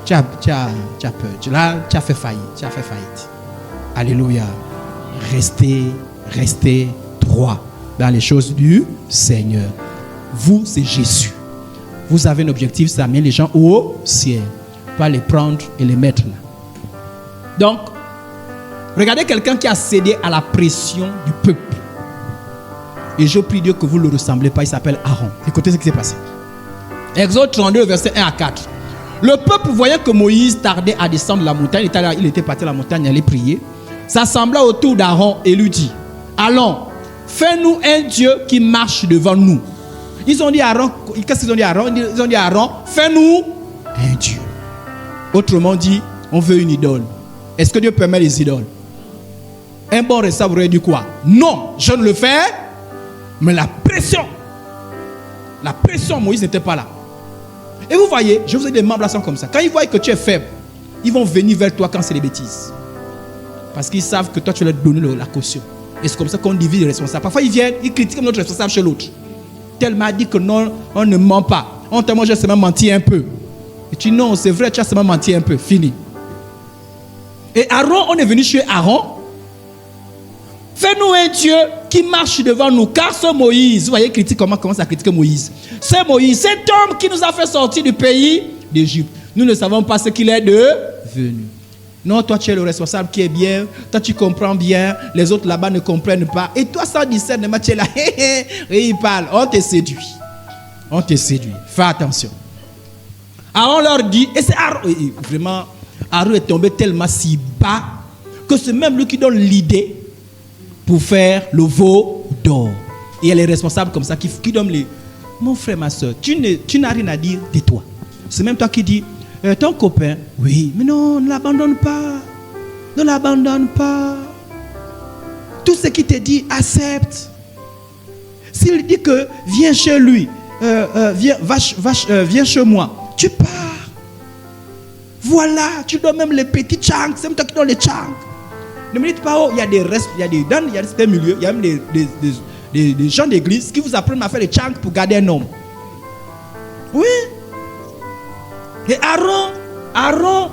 Tu as peur, là, tu as fait faillite. Alléluia. Restez droit dans les choses du Seigneur. Vous, c'est Jésus. Vous avez un objectif, c'est d'amener les gens au ciel. Pas les prendre et les mettre là. Donc, regardez quelqu'un qui a cédé à la pression du peuple. Et je prie Dieu que vous ne le ressemblez pas. Il s'appelle Aaron. Écoutez ce qui s'est passé. Exode 32, verset 1 à 4. Le peuple voyait que Moïse tardait à descendre la montagne. Il était parti à la montagne, il allait prier. S'assembla autour d'Aaron et lui dit, allons, fais-nous un Dieu qui marche devant nous. Ils ont dit à Aaron, qu'est-ce qu'ils ont dit à Aaron? Ils ont dit à Aaron, fais-nous un Dieu. Autrement dit, on veut une idole. Est-ce que Dieu permet les idoles? Un bon responsable aurait dit quoi? Non, je ne le fais. Mais la pression, Moïse n'était pas là. Et vous voyez, je vous ai dit, les membres là sont comme ça. Quand ils voient que tu es faible, ils vont venir vers toi quand c'est des bêtises. Parce qu'ils savent que toi, tu leur donnes la caution. Et c'est comme ça qu'on divise les responsables. Parfois, ils viennent, ils critiquent notre responsable chez l'autre. Tel m'a dit que non, on ne ment pas. On t'a moi, j'ai seulement menti un peu. Et tu dis non, c'est vrai, tu as seulement menti un peu. Fini. Et Aaron, on est venu chez Aaron. Fais-nous un Dieu qui marche devant nous. Car ce Moïse, vous voyez, critique comment commence à critiquer Moïse. C'est Moïse, cet homme qui nous a fait sortir du pays d'Égypte. Nous ne savons pas ce qu'il est devenu. Non, toi tu es le responsable qui est bien. Toi tu comprends bien. Les autres là-bas ne comprennent pas. Et toi, sans discernement, tu es là. Et il parle. On te séduit. On te séduit. Fais attention. Aaron leur dit, et c'est Aaron, vraiment, Aaron est tombé tellement si bas que c'est même lui qui donne l'idée pour faire le veau d'or. Et il y a les responsables comme ça qui donnent les... Mon frère, ma soeur, tu n'as rien à dire de toi. C'est même toi qui dis, ton copain, oui, mais non, ne l'abandonne pas. Ne l'abandonne pas. Tout ce qu'il te dit, accepte. S'il dit que viens chez lui, viens chez moi, tu pars. Voilà, tu donnes même les petits changs, c'est même toi qui donnes les changs. Ne me dites pas, oh, il y a des restes, il y a des milieux, il y a même des gens d'église qui vous apprennent à faire les changs pour garder un homme. Oui. Et Aaron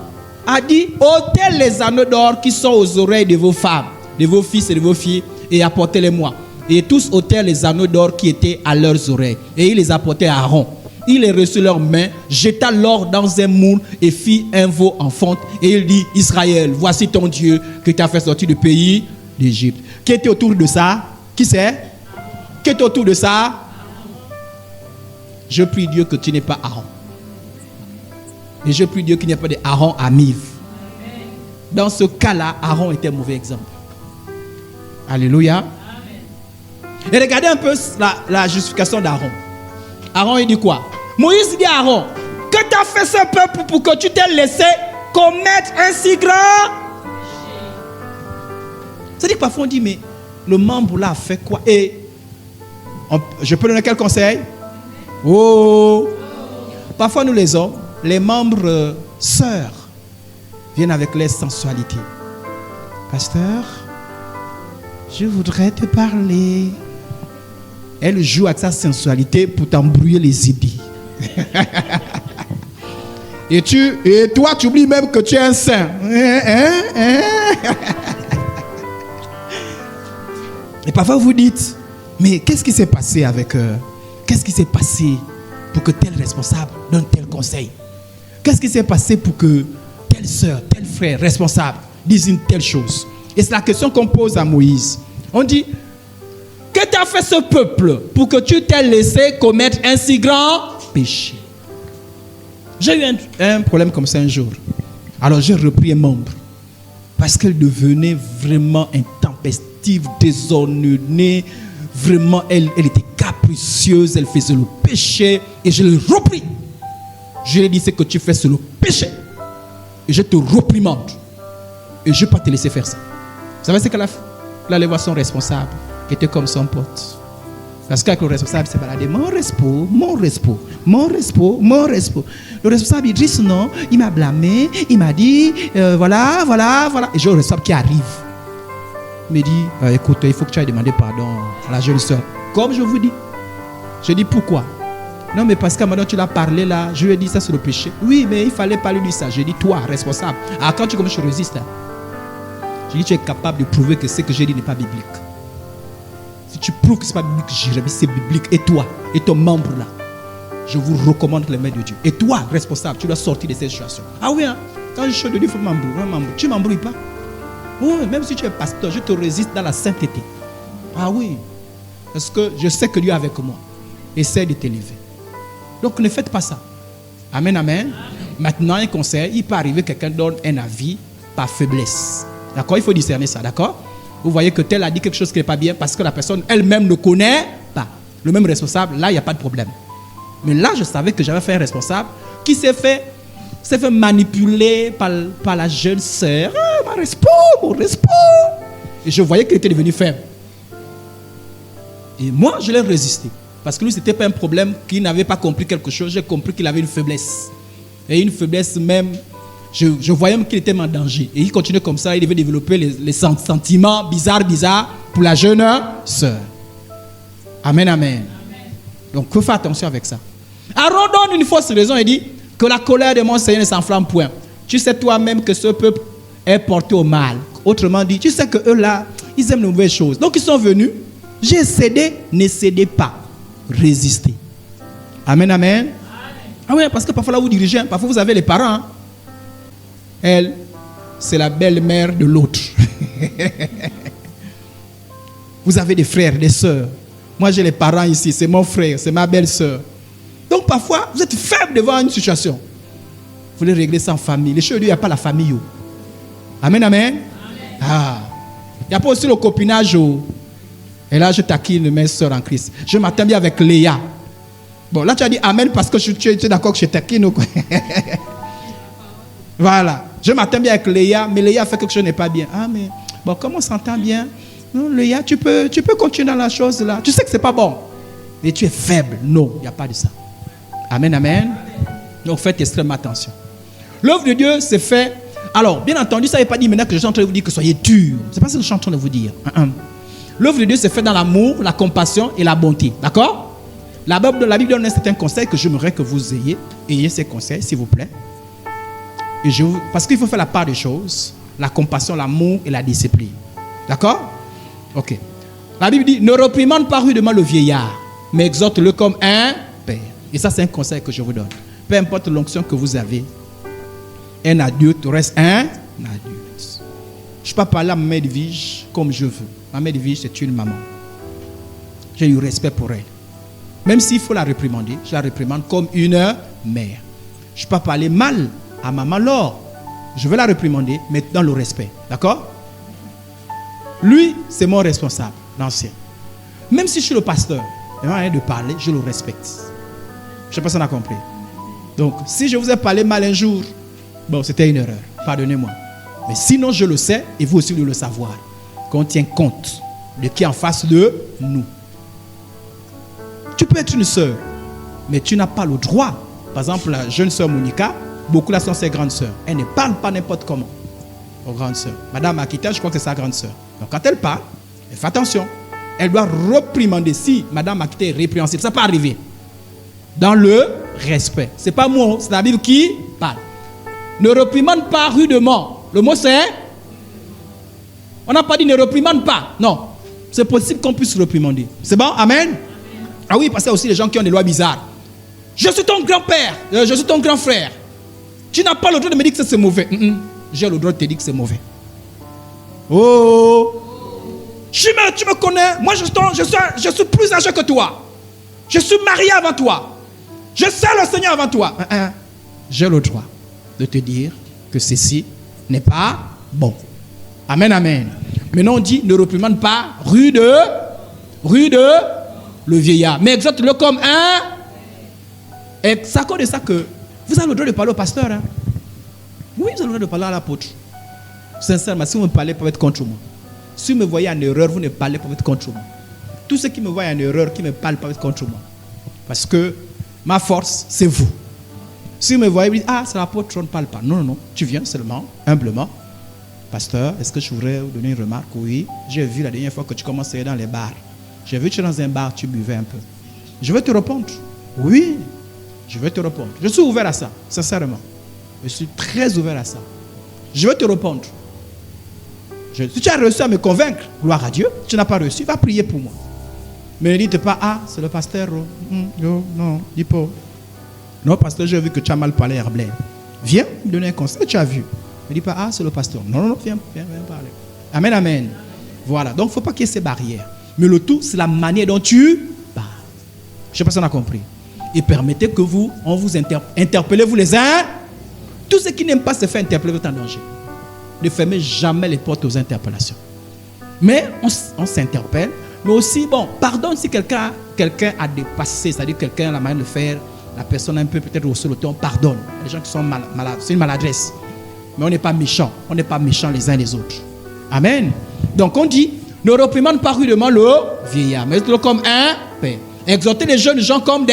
a dit, ôtez les anneaux d'or qui sont aux oreilles de vos femmes, de vos fils et de vos filles, et apportez-les-moi. Et tous ôtèrent les anneaux d'or qui étaient à leurs oreilles. Et il les apportait à Aaron. Il les reçut leurs mains, jeta l'or dans un moule et fit un veau en fonte. Et il dit, Israël, voici ton Dieu qui t'a fait sortir du pays d'Égypte. Qui était autour de ça? Qui c'est? Qui était autour de ça? Je prie Dieu que tu n'es pas Aaron. Et je prie Dieu qu'il n'y ait pas de Aaron à Miv. Dans ce cas-là, Aaron était un mauvais exemple. Alléluia. Et regardez un peu la justification d'Aaron. Aaron, il dit quoi? Moïse dit à Aaron, que t'as fait ce peuple pour que tu t'aies laissé commettre un si grand? C'est-à-dire que parfois on dit, mais le membre là a fait quoi? Et je peux donner quel conseil? Oh! Parfois nous les hommes, les membres sœurs viennent avec leur sensualité. Pasteur, je voudrais te parler. Elle joue avec sa sensualité pour t'embrouiller les idées. Et toi, tu oublies même que tu es un saint. Et parfois vous dites, mais qu'est-ce qui s'est passé avec qu'est-ce qui s'est passé pour que tel responsable donne tel conseil? Qu'est-ce qui s'est passé pour que telle soeur, tel frère responsable dise une telle chose? Et c'est la question qu'on pose à Moïse. On dit, que t'as fait ce peuple pour que tu t'aies laissé commettre un si grand péché? J'ai eu un problème comme ça un jour. Alors j'ai repris un membre. Parce qu'elle devenait vraiment intempestive, désordonnée. Vraiment, elle était capricieuse, elle faisait le péché. Et je l'ai repris. Je lui ai dit, ce que tu fais, c'est le péché. Et je te reprimande. Et je ne vais pas te laisser faire ça. Vous savez ce qu'elle a fait? Elle allait voir son responsable, qui était comme son pote. Parce qu'avec le responsable, s'est baladé. Mon respo. Le responsable, il dit non, il m'a blâmé, il m'a dit, voilà. Et j'ai le responsable qui arrive. Il me dit, écoute, il faut que tu ailles demander pardon à la jeune soeur. Comme je vous dis. Je dis, pourquoi? Non, mais parce que maintenant tu l'as parlé là, je lui ai dit ça c'est le péché. Oui, mais il fallait pas lui dire ça. J'ai dit, toi, responsable. Alors quand tu commences, je résiste. J'ai dit, tu es capable de prouver que ce que j'ai dit n'est pas biblique. Si tu prouves que ce n'est pas biblique, j'irai, mais c'est biblique. Et toi, et ton membre là, je vous recommande les mains de Dieu. Et toi, responsable, tu dois sortir de cette situation. Ah oui, hein? Quand je suis de Dieu, il faut m'embrouiller. Tu ne m'embrouilles pas. Oui, même si tu es pasteur, je te résiste dans la sainteté. Ah oui, parce que je sais que Dieu est avec moi. Essaie de t'élever. Donc ne faites pas ça. Amen, amen. Maintenant, un conseil, il peut arriver que quelqu'un donne un avis par faiblesse. D'accord? Il faut discerner ça, d'accord? Vous voyez que tel a dit quelque chose qui n'est pas bien parce que la personne elle-même ne connaît pas. Le même responsable, là, il n'y a pas de problème. Mais là, je savais que j'avais fait un responsable qui s'est fait manipuler par la jeune sœur. Ah, mon respo. Et je voyais qu'il était devenu faible. Et moi, je l'ai résisté. Parce que lui, ce n'était pas un problème qu'il n'avait pas compris quelque chose. J'ai compris qu'il avait une faiblesse. Et une faiblesse même, je voyais même qu'il était en danger. Et il continuait comme ça, il devait développer les sentiments bizarres pour la jeune sœur. Amen, amen. Donc, il faut faire attention avec ça. Aaron donne une fausse raison et dit que la colère de mon Seigneur ne s'enflamme point. Tu sais toi-même que ce peuple est porté au mal. Autrement dit, tu sais que eux là, ils aiment les mauvaises choses. Donc, ils sont venus. J'ai cédé, ne cédez pas. Résistez. Amen, amen. Ah oui, parce que parfois là vous dirigez, parfois vous avez les parents. Elle, c'est la belle-mère de l'autre. Vous avez des frères, des sœurs. Moi j'ai les parents ici, c'est mon frère, c'est ma belle-sœur. Donc parfois vous êtes faible devant une situation. Vous voulez régler ça en famille. Les choses, il n'y a pas la famille. Oh. Amen, amen. Ah. Il n'y a pas aussi le copinage. Oh. Et là, je taquine mes soeurs en Christ. Je m'attends bien avec Léa. Bon, là, tu as dit Amen parce que tu es d'accord que je taquine ou quoi? Voilà. Je m'attends bien avec Léa, mais Léa fait quelque chose qui n'est pas bien. Ah, mais bon, comme on s'entend bien, non, Léa, tu peux continuer dans la chose là. Tu sais que ce n'est pas bon. Mais tu es faible. Non, il n'y a pas de ça. Amen, amen. Donc, faites extrêmement attention. L'œuvre de Dieu s'est fait. Alors, bien entendu, ça ne veut pas dire maintenant que je suis en train de vous dire que soyez durs. Ce n'est pas ce que je suis en train de vous dire. L'œuvre de Dieu se fait dans l'amour, la compassion et la bonté. D'accord? La Bible donne certains conseils que j'aimerais que vous ayez ces conseils, s'il vous plaît. Et parce qu'il faut faire la part des choses. La compassion, l'amour et la discipline. D'accord? Ok. La Bible dit, ne réprimande pas rudement le vieillard, mais exhorte-le comme un père. Et ça, c'est un conseil que je vous donne. Peu importe l'onction que vous avez, un adulte reste un adulte. Je ne peux pas parler à ma mère Edwige comme je veux. Ma mère Edwige, c'est une maman. J'ai eu respect pour elle. Même s'il faut la réprimander, je la réprimande comme une mère. Je ne peux pas parler mal à maman Laure. Je vais la réprimander, mais dans le respect. D'accord? Lui, c'est mon responsable, l'ancien. Même si je suis le pasteur, il n'y a rien de parler, je le respecte. Je ne sais pas si on a compris. Donc, si je vous ai parlé mal un jour, bon, c'était une erreur. Pardonnez-moi. Mais sinon, je le sais, et vous aussi, vous devez le savoir. Qu'on tient compte de qui est en face de nous. Tu peux être une sœur, mais tu n'as pas le droit. Par exemple, la jeune sœur Monica, beaucoup là sont ses grandes sœurs. Elle ne parle pas n'importe comment aux grandes sœurs. Madame Akita, je crois que c'est sa grande sœur. Donc, quand elle parle, elle fait attention. Elle doit réprimander. Si Madame Akita est répréhensible, ça peut arriver. Dans le respect. Ce n'est pas moi, c'est la Bible qui parle. Ne réprimande pas rudement. Le mot c'est... On n'a pas dit ne réprimande pas. Non. C'est possible qu'on puisse réprimander. C'est bon? Amen? Ah oui, parce qu'il y a aussi des gens qui ont des lois bizarres. Je suis ton grand-père. Je suis ton grand frère. Tu n'as pas le droit de me dire que c'est mauvais. J'ai le droit de te dire que c'est mauvais. Oh! Tu me connais. Moi, je suis plus âgé que toi. Je suis marié avant toi. Je sers le Seigneur avant toi. J'ai le droit de te dire que ceci n'est pas bon. Amen, amen. Maintenant, on dit ne réprimande pas rude le vieillard. Mais exhorte-le comme un. Et c'est à cause de ça que vous avez le droit de parler au pasteur. Hein? Oui, vous avez le droit de parler à l'apôtre. Sincèrement, si vous me parlez pour être contre moi. Si vous me voyez en erreur, vous ne parlez pas pour être contre moi. Tous ceux qui me voient en erreur, qui me parlent pas pour être contre moi. Parce que ma force, c'est vous. Si vous me voyez, vous dites, c'est l'apôtre, on ne parle pas. Non, non, non. Tu viens seulement, humblement. Pasteur, est-ce que je voudrais vous donner une remarque? Oui. J'ai vu la dernière fois que tu commençais dans les bars. J'ai vu que tu es dans un bar, tu buvais un peu. Je vais te répondre. Oui. Je vais te répondre. Je suis ouvert à ça, sincèrement. Je suis très ouvert à ça. Je vais te répondre. Si tu as réussi à me convaincre, gloire à Dieu. Tu n'as pas réussi, va prier pour moi. Mais ne dites pas, c'est le pasteur. Non, dis pas. Non, pasteur, j'ai vu que tu as mal parlé à Blaine. Viens me donner un conseil, tu as vu. Ne dis pas, c'est le pasteur. Non, viens parler. Amen, amen. Voilà, donc il ne faut pas qu'il y ait ces barrières. Mais le tout, c'est la manière dont tu parles. Je ne sais pas si on a compris. Et permettez que on vous interpellez vous les uns. Tous ceux qui n'aiment pas se faire interpeller sont en danger. Ne fermez jamais les portes aux interpellations. Mais on s'interpelle. Mais aussi, pardonne si quelqu'un a dépassé, c'est-à-dire quelqu'un a la manière de faire, la personne a un peu peut-être haussé le ton, pardonne. Les gens qui sont malades, c'est une maladresse. Mais on n'est pas méchants. On n'est pas méchants les uns les autres. Amen. Donc on dit, ne réprimande pas rudement le vieillard, mais le comme un père. Exhortez les jeunes gens comme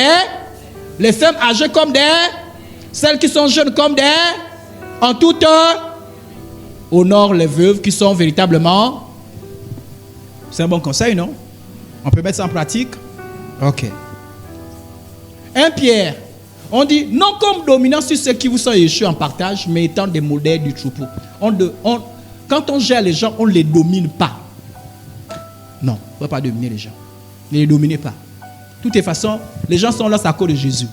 les femmes âgées comme celles qui sont jeunes comme en tout temps, honore les veuves qui sont véritablement. C'est un bon conseil, non? On peut mettre ça en pratique? Ok. 1 Pierre, on dit, non comme dominant sur ceux qui vous sont échus en partage, mais étant des modèles du troupeau. Quand on gère les gens, on ne les domine pas. Non, on ne peut pas dominer les gens. Ne les dominez pas. De toutes les façons, les gens sont là à cause de Jésus.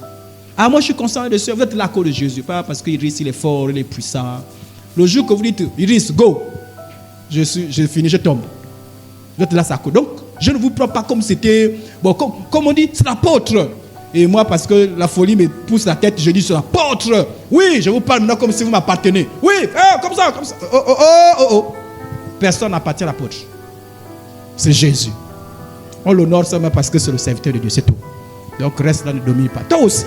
Moi je suis conscient de ça, vous êtes là à cause de Jésus. Pas parce qu'Iris il est fort, il est puissant. Le jour que vous dites, Iris, go, je finis, je tombe. Vous êtes là à cause. Donc, je ne vous prends pas comme c'était, comme on dit, c'est l'apôtre. Et moi, parce que la folie me pousse la tête, je dis c'est l'apôtre. Oui, je vous parle maintenant comme si vous m'appartenez. Oui, comme ça. Oh. Personne n'appartient à l'apôtre. C'est Jésus. On l'honore seulement parce que c'est le serviteur de Dieu, c'est tout. Donc reste là, ne domine pas. Toi aussi,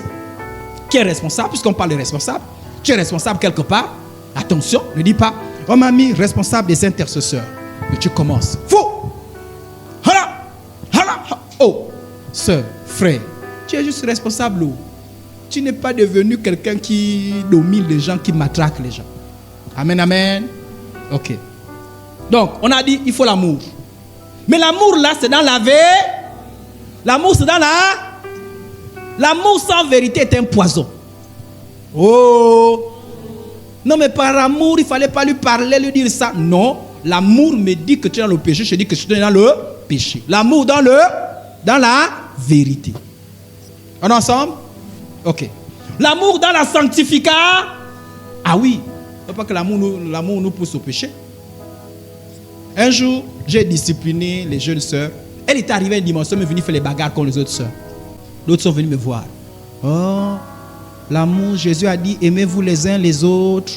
qui est responsable, puisqu'on parle de responsable, tu es responsable quelque part. Attention, ne dis pas, oh mamie, responsable des intercesseurs. Mais tu commences. Faux. Oh, sœur, frère, tu es juste responsable. Tu n'es pas devenu quelqu'un qui domine les gens, qui matraque les gens. Amen, amen. Ok. Donc, on a dit, il faut l'amour. Mais l'amour là, c'est dans la vie. L'amour, c'est dans la... L'amour sans vérité est un poison. Oh. Non, mais par amour, il ne fallait pas lui parler, lui dire ça. Non, l'amour me dit que tu es dans le péché, je dis que tu es dans le péché. L'amour dans la vérité. On est ensemble? Ok. L'amour dans la sanctification. Ah oui. Il ne faut pas que l'amour nous pousse au péché. Un jour, j'ai discipliné les jeunes sœurs. Elle était arrivée un dimanche, elle est venue faire les bagarres contre les autres sœurs. D'autres sont venus me voir. Oh, l'amour, Jésus a dit, aimez-vous les uns les autres.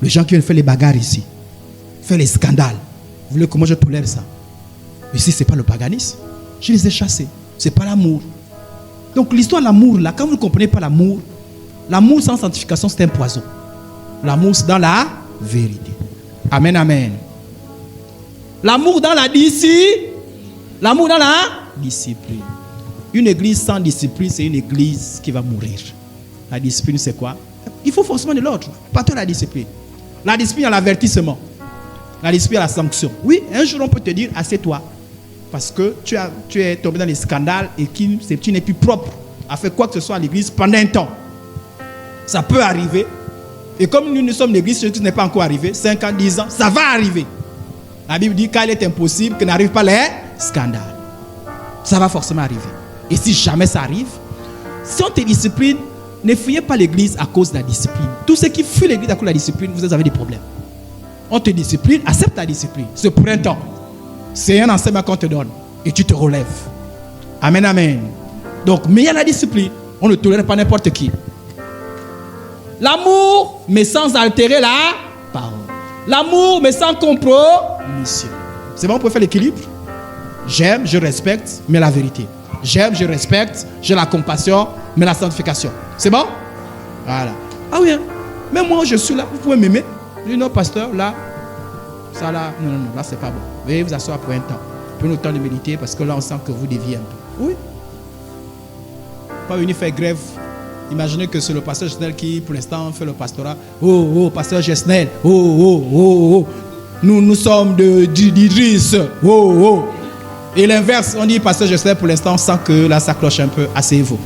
Les gens qui viennent faire les bagarres ici, faire les scandales. Vous voulez comment je tolère ça? Ici, ce n'est pas le paganisme. Je les ai chassés. Ce n'est pas l'amour. Donc l'histoire de l'amour, là, quand vous ne comprenez pas l'amour, l'amour sans sanctification, c'est un poison. L'amour, c'est dans la vérité. Amen, amen. L'amour dans la discipline. L'amour dans la discipline. Une église sans discipline, c'est une église qui va mourir. La discipline, c'est quoi? Il faut forcément de l'ordre. Pas de la discipline. La discipline, il y a l'avertissement. La discipline, il y a la sanction. Oui, un jour, on peut te dire, assieds-toi. Parce que tu es tombé dans les scandales et que tu n'es plus propre à faire quoi que ce soit à l'église pendant un temps. Ça peut arriver. Et comme nous sommes l'église, ce qui n'est pas encore arrivé, 5 ans, 10 ans, ça va arriver. La Bible dit qu'il est impossible que n'arrive pas les scandales. Ça va forcément arriver. Et si jamais ça arrive, si on te discipline, ne fuyez pas l'église à cause de la discipline. Tous ceux qui fuient l'église à cause de la discipline, vous avez des problèmes. On te discipline, accepte la discipline. C'est pour un temps. C'est un enseignement qu'on te donne. Et tu te relèves. Amen, amen. Donc, mais il y a la discipline. On ne tolère pas n'importe qui. L'amour, mais sans altérer la parole. L'amour, mais sans compromission. C'est bon, on peut faire l'équilibre. J'aime, je respecte, mais la vérité. J'aime, je respecte, j'ai la compassion, mais la sanctification. C'est bon? Voilà. Ah oui, hein? Même moi, je suis là, vous pouvez m'aimer. Je dis non, pasteur, là, ça là, non, là, c'est pas bon. Veuillez vous asseoir pour un temps. Prenez le temps de méditer parce que là, on sent que vous déviez un peu. Oui. Pas venir faire grève. Imaginez que c'est le pasteur Gesnel qui, pour l'instant, fait le pastorat. Oh, pasteur Gesnel. Oh. Nous sommes d'Idriss. Oh. Et l'inverse, on dit pasteur Gesnel, pour l'instant, on sent que là, ça cloche un peu. Asseyez-vous.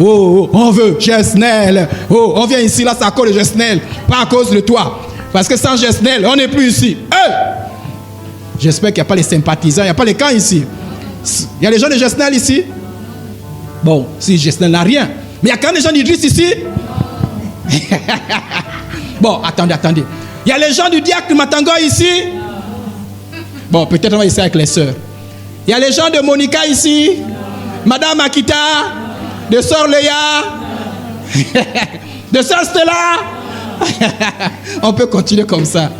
Oh, on veut Gesnel. Oh, on vient ici, là, c'est à cause de Gesnel. Pas à cause de toi. Parce que sans Gesnel, on n'est plus ici. Hey! J'espère qu'il n'y a pas les sympathisants, il n'y a pas les camps ici. Il y a les gens de Gesnel ici. Bon, si Gesnel n'a rien. Mais il y a quand même des gens d'Idriss ici. Bon, attendez. Il y a les gens du diacre Matangoy ici. Bon, peut-être on va essayer avec les sœurs. Il y a les gens de Monica ici. Madame Akita. De Sœur Léa. De Sœur Stella. On peut continuer comme ça.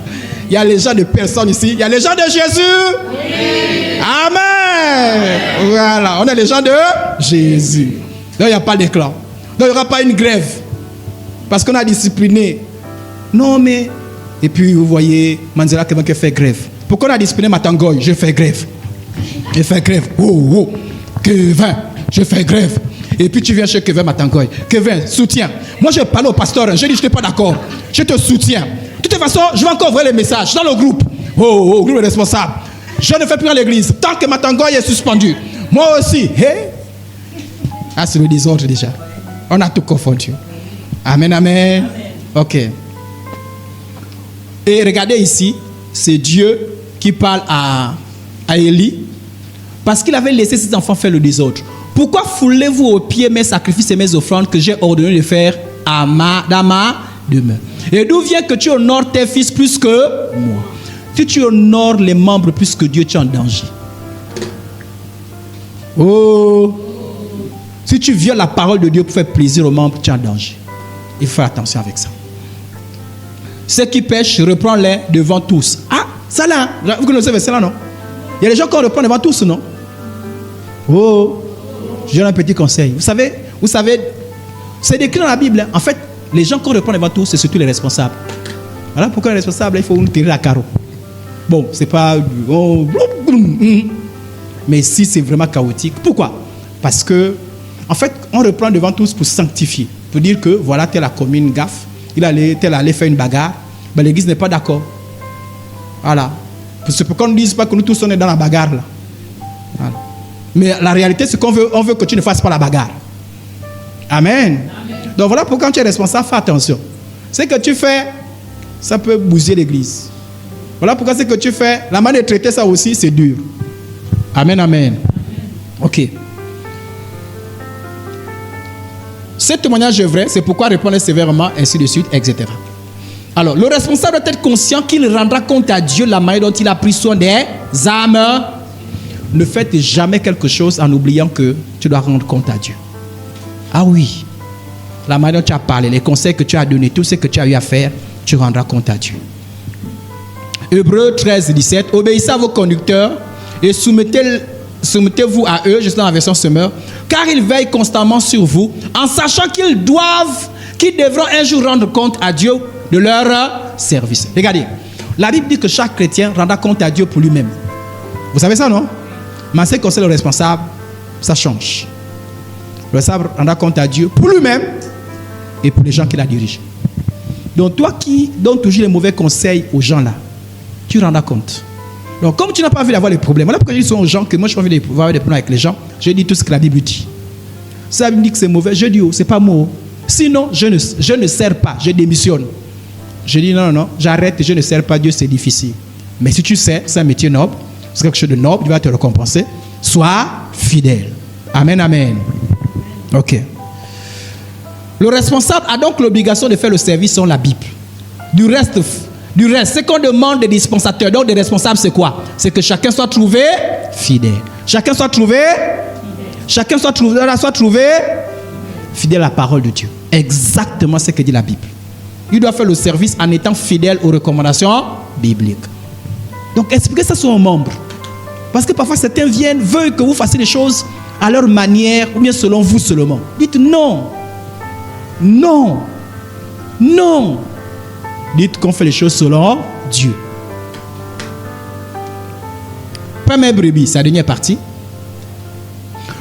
Il y a les gens de personnes ici. Il y a les gens de Jésus. Oui. Amen. Voilà, on est les gens de Jésus. Donc il n'y a pas d'éclat. Donc il n'y aura pas une grève. Parce qu'on a discipliné. Non mais... Et puis vous voyez, Manzela qui fait grève. Pourquoi on a discipliné Matangoy? Je fais grève. Je fais grève. Oh. Kevin, je fais grève. Et puis tu viens chez Kevin Matangoy. Kevin, soutiens. Moi je parle au pasteur. Je dis je n'étais pas d'accord. Je te soutiens. De toute façon, je vais encore envoyer les messages dans le groupe. Oh, groupe responsable. Je ne fais plus à l'église. Tant que Matangoy est suspendu. Moi aussi. Hey. Ah, c'est le désordre déjà. On a tout confondu. Amen. Ok. Et regardez ici, c'est Dieu qui parle à Élie. Parce qu'il avait laissé ses enfants faire le désordre. Pourquoi foulez-vous aux pieds mes sacrifices et mes offrandes que j'ai ordonné de faire dans ma demeure? Et d'où vient que tu honores tes fils plus que moi? Si tu honores les membres plus que Dieu, tu es en danger. Oh! Si tu violes la parole de Dieu pour faire plaisir aux membres, tu es en danger. Il faut faire attention avec ça. Ceux qui pêchent, reprends-les devant tous. Ah, ça là, vous connaissez ce verset là, non? Il y a des gens qu'on reprend devant tous, non? Oh! Je donne un petit conseil. Vous savez, c'est décrit dans la Bible. Hein. En fait, les gens qu'on reprend devant tous, c'est surtout les responsables. Voilà pourquoi les responsables, il faut nous tirer la carreau. Bon, c'est pas... Mais si c'est vraiment chaotique. Pourquoi? Parce que, en fait, on reprend devant tous pour sanctifier. Pour dire que, voilà, tel a commis une gaffe. Tel allait faire une bagarre. Ben, l'église n'est pas d'accord. Voilà. C'est pourquoi on ne dise pas que nous tous on est dans la bagarre là. Voilà. Mais la réalité, c'est qu'on veut que tu ne fasses pas la bagarre. Amen. Donc voilà pourquoi quand tu es responsable, fais attention. Ce que tu fais, ça peut bousiller l'église. Voilà pourquoi ce que tu fais, la manière de traiter ça aussi, c'est dur. Amen. Ok. Ce témoignage est vrai, c'est pourquoi répondre sévèrement, ainsi de suite, etc. Alors, le responsable doit être conscient qu'il rendra compte à Dieu la manière dont il a pris soin des âmes. Ne faites jamais quelque chose en oubliant que tu dois rendre compte à Dieu. Ah oui, la manière dont tu as parlé, les conseils que tu as donnés, tout ce que tu as eu à faire, tu rendras compte à Dieu. Hébreux 13, 17. Obéissez à vos conducteurs et soumettez-vous à eux, juste dans la version Semeur, car ils veillent constamment sur vous, en sachant qu'ils devront un jour rendre compte à Dieu de leur service. Regardez, la Bible dit que chaque chrétien rendra compte à Dieu pour lui-même. Vous savez ça, non? Mais en ce qui concerne le responsable, ça change. Le responsable rendra compte à Dieu pour lui-même et pour les gens qui la dirigent. Donc toi qui donnes toujours les mauvais conseils aux gens là, tu rendras compte. Donc comme tu n'as pas envie d'avoir les problèmes, voilà pourquoi je dis aux gens que moi je n'ai pas envie d'avoir des problèmes avec les gens, je dis tout ce que la Bible dit. Si la Bible dit que c'est mauvais, je dis oh, c'est pas moi. Sinon, je ne sers pas, je démissionne. Je dis non, j'arrête, je ne sers pas, Dieu c'est difficile. Mais si tu sers, c'est un métier noble, c'est quelque chose de noble, Dieu va te récompenser. Sois fidèle. Amen, amen. Ok. Le responsable a donc l'obligation de faire le service selon la Bible. Du reste, ce qu'on demande des dispensateurs, donc des responsables, c'est quoi? C'est que chacun soit trouvé fidèle. Chacun soit trouvé fidèle à la parole de Dieu. Exactement ce que dit la Bible. Il doit faire le service en étant fidèle aux recommandations bibliques. Donc expliquez ça à son membre. Parce que parfois certains veulent que vous fassiez les choses à leur manière ou bien selon vous seulement. Dites non. Non. Non. Dites qu'on fait les choses selon Dieu. Première brebis, c'est la dernière partie.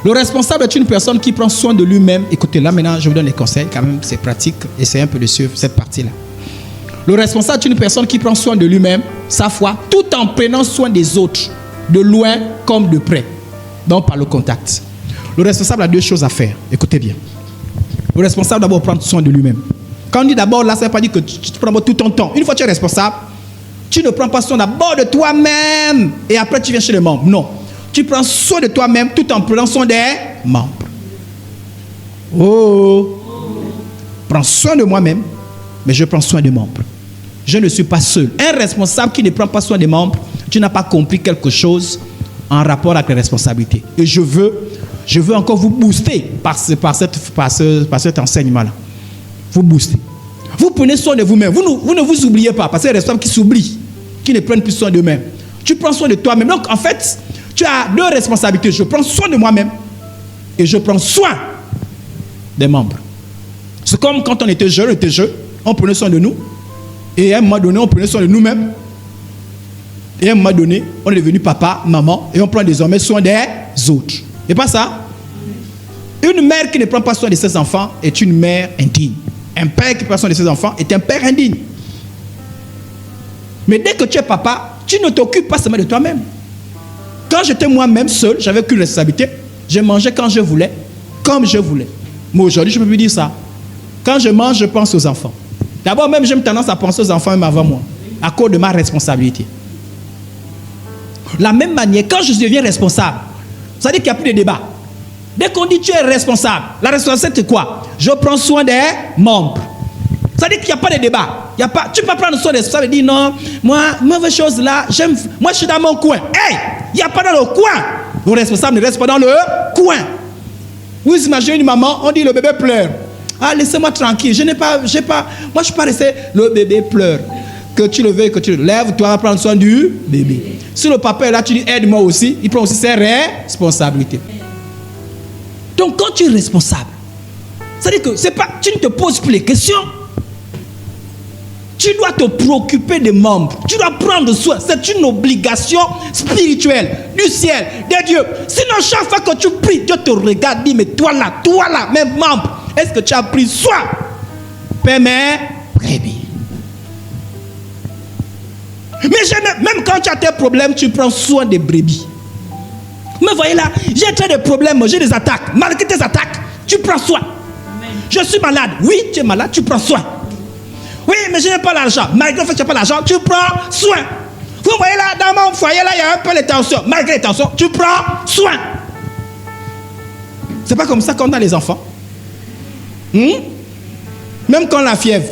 Le responsable est une personne qui prend soin de lui-même. Écoutez, là maintenant, je vous donne les conseils. Quand même, c'est pratique. Essayez un peu de suivre cette partie-là. Le responsable est une personne qui prend soin de lui-même, sa foi, tout en prenant soin des autres, de loin comme de près. Donc, par le contact. Le responsable a deux choses à faire. Écoutez bien. Le responsable d'abord prendre soin de lui-même. Quand on dit d'abord, là, ça ne veut pas dire que tu prends tout ton temps. Une fois que tu es responsable, tu ne prends pas soin d'abord de toi-même et après tu viens chez les membres. Non. Tu prends soin de toi-même tout en prenant soin des membres. Oh. Prends soin de moi-même, mais je prends soin des membres. Je ne suis pas seul. Un responsable qui ne prend pas soin des membres, tu n'as pas compris quelque chose en rapport avec les responsabilités. Et je veux encore vous booster par cet enseignement-là. Vous booster. Vous prenez soin de vous-même. Vous ne vous oubliez pas, parce que les responsables qui s'oublient, qui ne prennent plus soin d'eux-mêmes. Tu prends soin de toi-même. Donc, en fait, tu as deux responsabilités. Je prends soin de moi-même et je prends soin des membres. C'est comme quand on était jeune, on prenait soin de nous. Et à un moment donné, on prenait soin de nous-mêmes. Et à un moment donné, on est devenu papa, maman, et on prend désormais soin des autres. Et pas ça? Une mère qui ne prend pas soin de ses enfants est une mère indigne. Un père qui prend soin de ses enfants est un père indigne. Mais dès que tu es papa, tu ne t'occupes pas seulement de toi-même. Quand j'étais moi-même seul, j'avais qu'une responsabilité. Je mangeais quand je voulais, comme je voulais. Mais aujourd'hui, je ne peux plus dire ça. Quand je mange, je pense aux enfants. D'abord, même, j'ai tendance à penser aux enfants même avant moi, à cause de ma responsabilité. De la même manière, quand je deviens responsable, ça veut dire qu'il n'y a plus de débat. Dès qu'on dit tu es responsable, la responsabilité c'est quoi? Je prends soin des membres. Ça veut dire qu'il n'y a pas de débat. Tu peux pas prendre soin des responsables et dire non, moi, mauvaise chose là, moi je suis dans mon coin. Hey, il n'y a pas dans le coin. Le responsable ne reste pas dans le coin. Vous imaginez une maman, on dit le bébé pleure. Ah, laissez-moi tranquille, moi je ne suis pas resté, le bébé pleure. Que tu le veuilles, que tu le lèves, tu vas prendre soin du bébé. Si le papa est là, tu dis aide-moi aussi, il prend aussi ses responsabilités. Donc quand tu es responsable, ça veut dire que tu ne te poses plus les questions. Tu dois te préoccuper des membres. Tu dois prendre soin. C'est une obligation spirituelle du ciel, des dieux. Sinon, chaque fois que tu pries, Dieu te regarde, dit, mais toi là, même membre, est-ce que tu as pris soin? Père, mes brebis. Mais même quand tu as tes problèmes, tu prends soin des brebis. Mais voyez là, j'ai très des problèmes, j'ai des attaques. Malgré tes attaques, tu prends soin. Amen. Je suis malade. Oui, tu es malade, tu prends soin. Oui, mais je n'ai pas l'argent. Malgré le fait que tu n'as pas l'argent, tu prends soin. Vous voyez là, dans mon foyer, là, il y a un peu de tension. Malgré les tensions, tu prends soin. C'est pas comme ça qu'on a les enfants. Même quand on a la fièvre.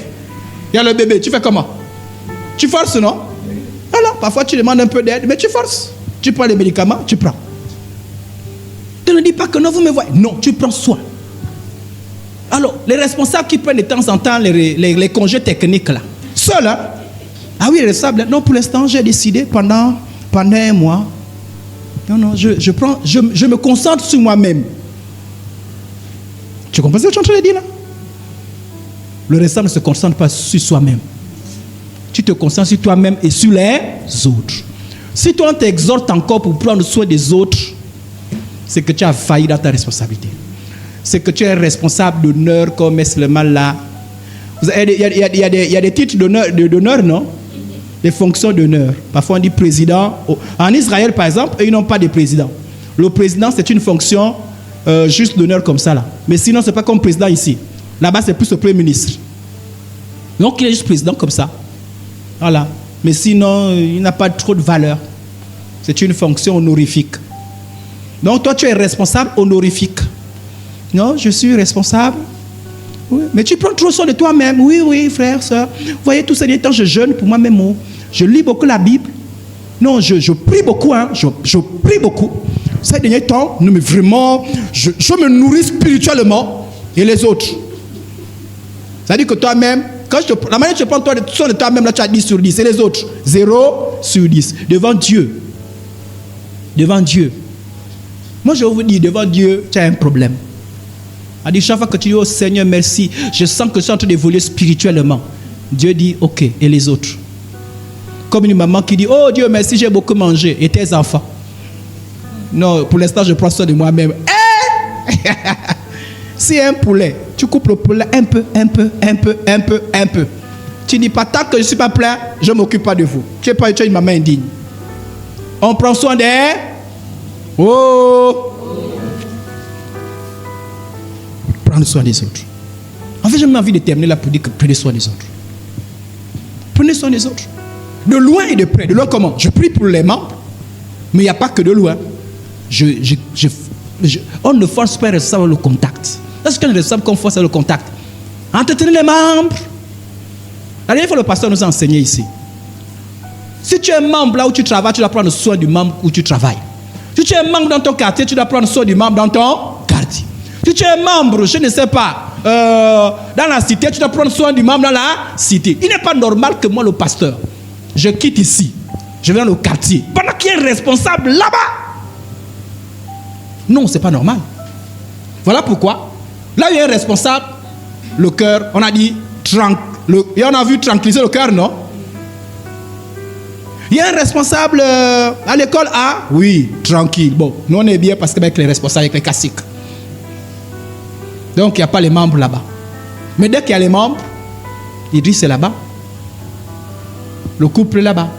Il y a le bébé, tu fais comment? Tu forces, non? Alors, parfois tu demandes un peu d'aide, mais tu forces. Tu prends les médicaments, tu prends. Tu ne dis pas que non, vous me voyez. Non, tu prends soin. Alors, les responsables qui prennent de temps en temps les congés techniques là, seuls, hein? Ah oui, les responsables, non, pour l'instant, j'ai décidé pendant un mois. Non, je me concentre sur moi-même. Tu comprends ce que je suis en train de dire là? Le restant ne se concentre pas sur soi-même. Tu te concentres sur toi-même et sur les autres. Si toi on t'exhorte encore pour prendre soin des autres, c'est que tu as failli dans ta responsabilité. C'est que tu es responsable d'honneur comme est le mal là. Il y a des titres d'honneur, non? Des fonctions d'honneur. Parfois on dit président. En Israël par exemple, ils n'ont pas de président. Le président c'est une fonction juste d'honneur comme ça là. Mais sinon c'est pas comme président ici. Là-bas c'est plus le premier ministre. Donc il est juste président comme ça. Voilà. Mais sinon il n'a pas trop de valeur. C'est une fonction honorifique. Donc toi tu es responsable honorifique. Non, je suis responsable. Oui. Mais tu prends trop soin de toi-même. Oui, frère, soeur. Vous voyez, tous ces derniers temps, je jeûne pour moi-même. Je lis beaucoup la Bible. Non, je prie beaucoup. Hein. Je prie beaucoup. Ces derniers temps, non, mais vraiment, je me nourris spirituellement. Et les autres. C'est-à-dire que toi-même, la manière que tu prends soin de toi-même, là, tu as 10 sur 10. Et les autres, 0 sur 10. Devant Dieu. Devant Dieu. Moi, je vais vous dire, devant Dieu, tu as un problème. A dit, chaque fois que tu dis, oh Seigneur, merci, je sens que je suis en train d'évoluer spirituellement. Dieu dit, ok, et les autres? Comme une maman qui dit, oh Dieu, merci, j'ai beaucoup mangé. Et tes enfants? Non, pour l'instant, je prends soin de moi-même. Si un poulet, tu coupes le poulet un peu. Tu dis pas, tant que je ne suis pas plein, je ne m'occupe pas de vous. Tu es une maman indigne. On prend soin des... Oh! Prendre soin des autres. En fait, j'ai même envie de terminer là pour dire que prenez soin des autres. Prenez soin des autres. De loin et de près. De loin comment? Je prie pour les membres, mais il n'y a pas que de loin. On ne force pas le contact. Est-ce qu'on est responsable qu'on force le contact? Entretenez les membres. La dernière fois, le pasteur nous a enseigné ici. Si tu es membre là où tu travailles, tu dois prendre soin du membre où tu travailles. Si tu es membre dans ton quartier, tu dois prendre soin du membre dans ton quartier. Si tu es membre, je ne sais pas, dans la cité, tu dois prendre soin du membre dans la cité. Il n'est pas normal que moi, le pasteur, je quitte ici, je vais dans le quartier, pendant qu'il y a un responsable là-bas. Non, ce n'est pas normal. Voilà pourquoi, là où il y a un responsable, le cœur, on a dit, et on a vu tranquilliser le cœur, non? Il y a un responsable à l'école A, oui, tranquille. Bon, nous on est bien parce qu'avec les responsables, avec les caciques. Donc, il n'y a pas les membres là-bas. Mais dès qu'il y a les membres, il dit c'est là-bas. Le couple est là-bas.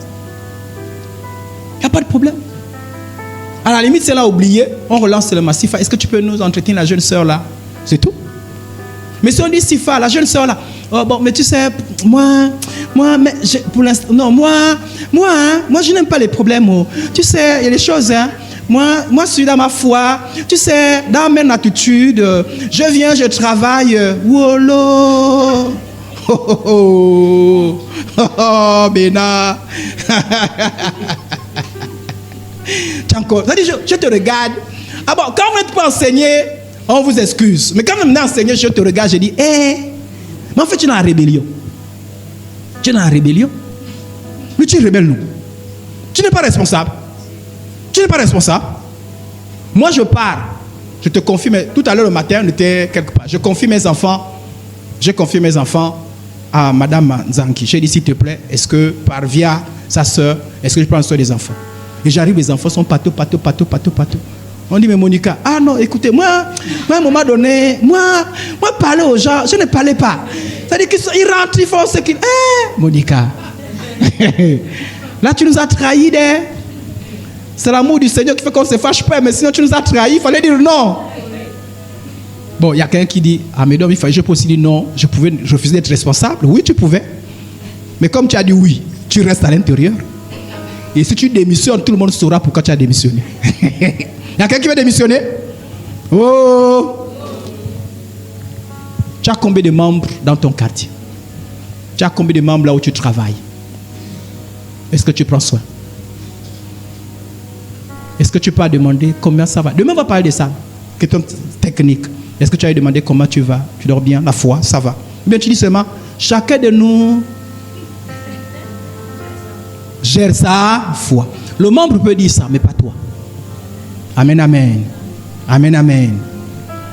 Il n'y a pas de problème. À la limite, c'est là oublié. On relance le massif. Est-ce que tu peux nous entretenir la jeune sœur là? C'est tout. Mais si on dit Sifa, la jeune sœur là, oh bon, mais tu sais, moi, mais pour l'instant, non, moi, je n'aime pas les problèmes. Oh. Tu sais, il y a des choses, hein. Moi, je suis dans ma foi. Tu sais, dans mes attitudes, je viens, je travaille. Wolo. Oh, Béna. C'est-à-dire, je te regarde. Ah bon, quand vous n'êtes pas enseigné, on vous excuse. Mais quand vous venez enseigner, je te regarde, je dis, mais en fait, tu es dans la rébellion. Tu es dans la rébellion. Mais tu es rebelle, nous. Tu n'es pas responsable. Tu n'es pas responsable. Moi, je pars. Je te confie, mais tout à l'heure le matin, on était quelque part. Je confie mes enfants. J'ai confié mes enfants à Madame Nzanki. J'ai dit, s'il te plaît, est-ce que par via sa soeur, est-ce que je prends soin des enfants? Et j'arrive, les enfants sont partout. On dit, mais Monica, ah non, écoutez, moi, à un moment donné, moi, parler aux gens, je ne parlais pas. C'est-à-dire qu'ils rentrent, ils font ce qu'ils... Monica, là, tu nous as trahis, c'est l'amour du Seigneur qui fait qu'on ne se fâche pas, mais sinon, tu nous as trahis, il fallait dire non. Bon, il y a quelqu'un qui dit, ah, mais non, je peux aussi dire non, je pouvais refuser d'être responsable. Oui, tu pouvais. Mais comme tu as dit oui, tu restes à l'intérieur. Et si tu démissionnes, tout le monde saura pourquoi tu as démissionné. Il y a quelqu'un qui veut démissionner? Oh! Tu as combien de membres dans ton quartier? Tu as combien de membres là où tu travailles? Est-ce que tu prends soin? Est-ce que tu peux demander combien ça va? Demain, on va parler de ça. Question technique. Est-ce que tu as demandé comment tu vas? Tu dors bien? La foi, ça va? Ou bien tu dis seulement, chacun de nous gère sa foi. Le membre peut dire ça, mais pas toi. Amen, amen. Amen, amen.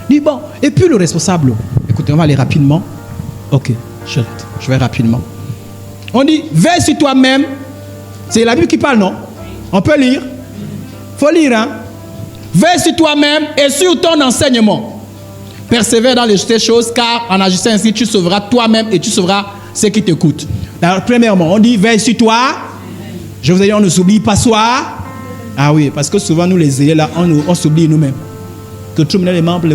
Dis bon. Et puis le responsable. Écoutez, on va aller rapidement. Ok, je vais rapidement. On dit, veille sur toi-même. C'est la Bible qui parle, non? On peut lire? Faut lire, hein? Veille sur toi-même et sur ton enseignement. Persévère dans ces choses, car en agissant ainsi, tu sauveras toi-même et tu sauveras ceux qui t'écoutent. Alors, premièrement, on dit, veille sur toi. Je vous ai dit, on ne s'oublie pas soi. Ah oui, parce que souvent, nous les zélés, là, on s'oublie nous-mêmes. Que tu mets les membres.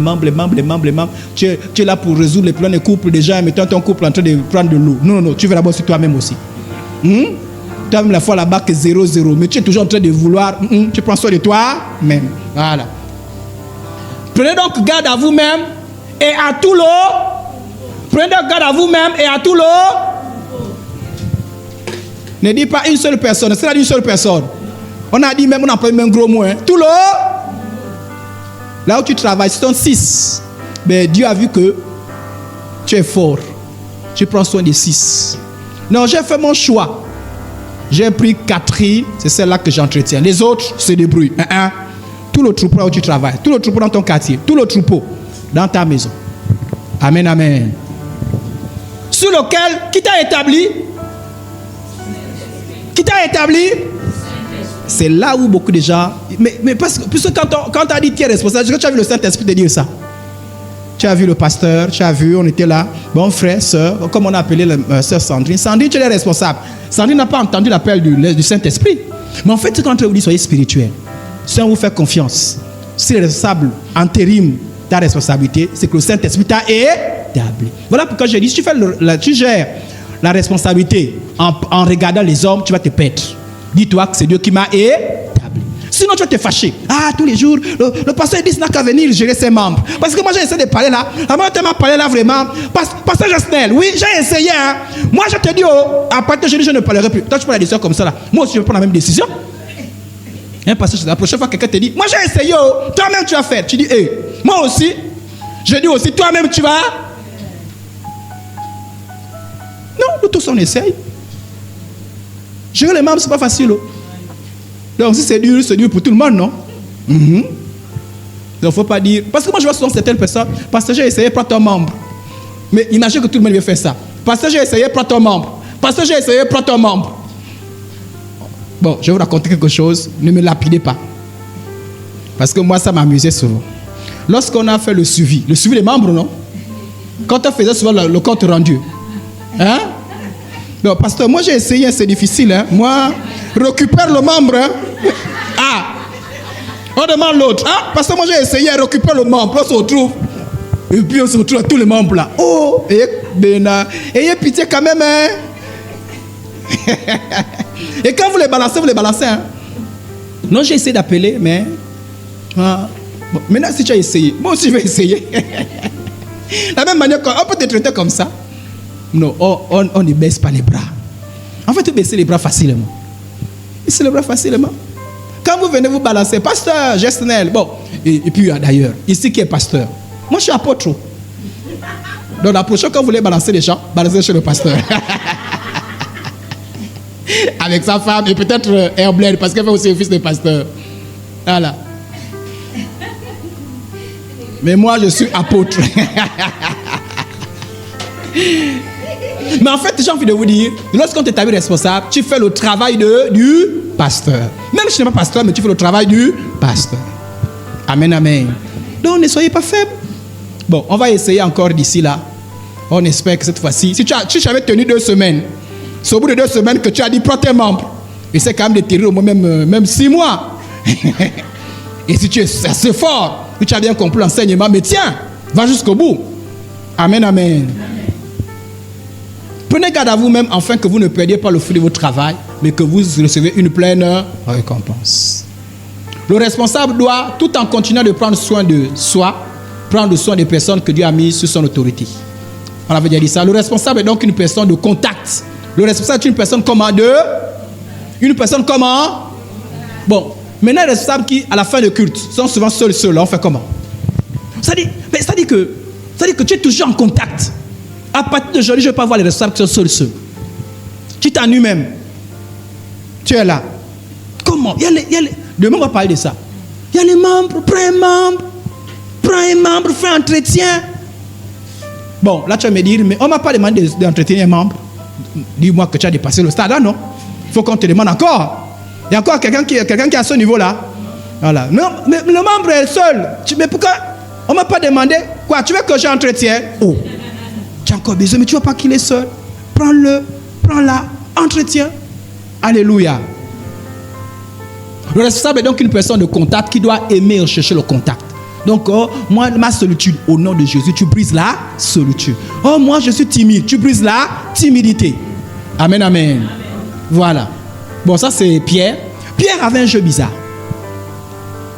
Tu es là pour résoudre les problèmes des couples déjà, mettant ton couple en train de prendre de l'eau. Non, tu veux d'abord sur toi-même aussi. Toi-même, la fois là-bas, que 0-0. Mais tu es toujours en train de vouloir. Tu prends soin de toi-même. Voilà. Prenez donc garde à vous-même et à tout l'eau. Prenez donc garde à vous-même et à tout l'eau. Ne dis pas une seule personne. C'est là une seule personne. On a dit même, on n'a pas eu même gros mot. Hein. Tout l'eau. Là où tu travailles, ce sont 6. Mais Dieu a vu que tu es fort. Tu prends soin des 6. Non, j'ai fait mon choix. J'ai pris Catherine, c'est celle-là que j'entretiens. Les autres se débrouillent. Tout le troupeau là où tu travailles, tout le troupeau dans ton quartier, tout le troupeau dans ta maison. Amen, amen. Sur lequel, qui t'a établi? Qui t'a établi? C'est là où beaucoup de gens... Mais parce que puisque quand tu as dit qui est responsable, tu as vu le Saint-Esprit te dire ça. Tu as vu le pasteur, tu as vu, on était là. Bon frère, soeur, comme on a appelé la soeur Sandrine. Sandrine, tu es responsable. Sandrine n'a pas entendu l'appel du Saint-Esprit. Mais en fait, quand on vous dit soyez spirituel, si on vous fait confiance, si le responsable intérim ta responsabilité, c'est que le Saint-Esprit t'a établi. Voilà pourquoi je dis, si tu gères la responsabilité en regardant les hommes, tu vas te perdre. Dis-toi que c'est Dieu qui m'a établi. Sinon, tu vas te fâcher. Ah, tous les jours, le pasteur dit qu'il n'a qu'à venir gérer ses membres. Parce que moi, j'ai essayé de parler là. Avant, tu m'as parlé là vraiment. Pasteur Jasnel, oui, j'ai essayé. Hein. Moi, je te dis, à partir de aujourd'hui, je ne parlerai plus. Toi, tu prends la décision comme ça là. Moi aussi, je prends la même décision. Hein, parce que la prochaine fois, quelqu'un te dit, moi, j'ai essayé. Toi-même, tu vas faire. Tu dis, moi aussi. Je dis aussi, toi-même, tu vas. Non, nous tous, on essaye. Gérer les membres, ce n'est pas facile. Donc, si c'est dur pour tout le monde, non? Donc, il ne faut pas dire... Parce que moi, je vois souvent certaines personnes, parce que j'ai essayé, prends ton membre. Mais imagine que tout le monde veut faire ça. Parce que j'ai essayé, prends ton membre. Parce que j'ai essayé, prends ton membre. Bon, je vais vous raconter quelque chose. Ne me lapidez pas. Parce que moi, ça m'amusait souvent. Lorsqu'on a fait le suivi des membres, non? Quand on faisait souvent le compte rendu. Hein? Non, pasteur, moi j'ai essayé, c'est difficile. Hein? Moi, récupère le membre. Hein? Ah, on demande l'autre. Ah, pasteur, moi j'ai essayé, récupère le membre. On se retrouve. Et puis on se retrouve tous les membres là. Oh, ayez pitié quand même. Hein? Et quand vous les balancez. Hein? Non, j'ai essayé d'appeler, mais... bon, maintenant, si tu as essayé, moi aussi je vais essayer. La même manière, on peut te traiter comme ça. Non, on ne baisse pas les bras. En fait, tu baisses les bras facilement. Baissez les bras facilement. Quand vous venez vous balancer, pasteur, Gestionnaire, bon, et puis d'ailleurs, ici qui est pasteur, moi je suis apôtre. Donc la prochaine fois que vous voulez balancer les gens, balancez chez le pasteur. Avec sa femme et peut-être Herblène, parce qu'elle fait aussi office de pasteur. Voilà. Mais moi je suis apôtre. Mais en fait, j'ai envie de vous dire, lorsqu'on t'établit responsable, tu fais le travail du pasteur. Même si tu n'es pas pasteur, mais tu fais le travail du pasteur. Amen, amen. Donc, ne soyez pas faibles. Bon, on va essayer encore d'ici là. On espère que cette fois-ci, si tu avais tenu 2 semaines, c'est au bout de 2 semaines que tu as dit, prends tes membres. Et c'est quand même de tenir au moins même 6 mois. Et si tu es assez fort, que tu as bien compris l'enseignement, mais tiens, va jusqu'au bout. Amen, amen. Prenez garde à vous-même afin que vous ne perdiez pas le fruit de votre travail, mais que vous recevez une pleine récompense. Le responsable doit, tout en continuant de prendre soin de soi, prendre soin des personnes que Dieu a mises sous son autorité. On avait déjà dit ça. Le responsable est donc une personne de contact. Le responsable est une personne comment une personne comment. Bon, maintenant les responsables qui, à la fin de culte, sont souvent seuls. On fait comment? Ça dit que tu es toujours en contact. À partir d'aujourd'hui, je ne vais pas voir les responsables qui sont seuls. Tu t'ennuies même. Tu es là. Comment? Demain, on va parler de ça. Il y a les membres, prends un membre, fais un entretien. Bon, là tu vas me dire, mais on ne m'a pas demandé d'entretenir un membre. Dis-moi que tu as dépassé le stade, là, non? Il faut qu'on te demande encore. Il y a encore quelqu'un qui est à ce niveau-là. Voilà. Non, mais le membre est seul. Mais pourquoi? On ne m'a pas demandé. Quoi? Tu veux que j'entretienne? Oh, tu as encore besoin, mais tu ne vois pas qu'il est seul. Prends-la, entretiens. Alléluia. Le responsable est donc une personne de contact qui doit aimer rechercher le contact. Donc, moi, ma solitude, au nom de Jésus, tu brises la solitude. Oh, moi, je suis timide, tu brises la timidité. Amen, amen. Voilà. Bon, ça, c'est Pierre. Pierre avait un jeu bizarre.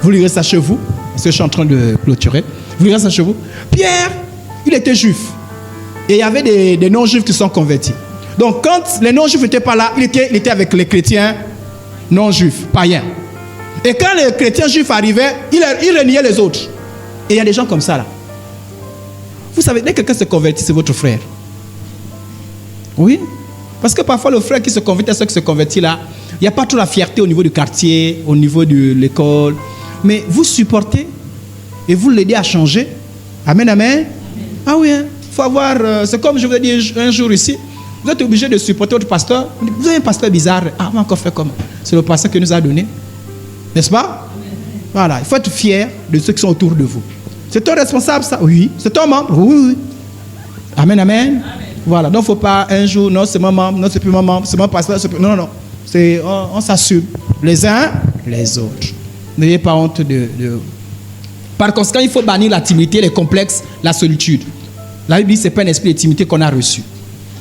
Vous lirez ça chez vous, parce que je suis en train de clôturer. Vous lirez ça chez vous. Pierre, il était juif. Et il y avait des non-juifs qui sont convertis. Donc, quand les non-juifs n'étaient pas là, il était avec les chrétiens non-juifs, païens. Et quand les chrétiens juifs arrivaient, il reniait les autres. Et il y a des gens comme ça là. Vous savez, dès que quelqu'un se convertit, c'est votre frère. Oui. Parce que parfois le frère qui se convertit, ceux qui se convertit là, il n'y a pas trop la fierté au niveau du quartier, au niveau de l'école. Mais vous supportez et vous l'aidez à changer. Amen, amen. Ah oui, il faut avoir... c'est comme je vous ai dit un jour ici. Vous êtes obligé de supporter votre pasteur. Vous avez un pasteur bizarre. Ah, on va encore faire comment? C'est le pasteur qui nous a donné. N'est-ce pas? Voilà, il faut être fier de ceux qui sont autour de vous. C'est ton responsable, ça? Oui. C'est ton membre? Oui. Amen, amen. Voilà, donc il ne faut pas un jour, non, c'est mon membre, non, c'est plus mon membre, c'est mon pasteur, non. On s'assume les uns les autres. N'ayez pas honte de... Par conséquent, il faut bannir la timidité, les complexes, la solitude. La Bible dit que ce n'est pas un esprit de timidité qu'on a reçu,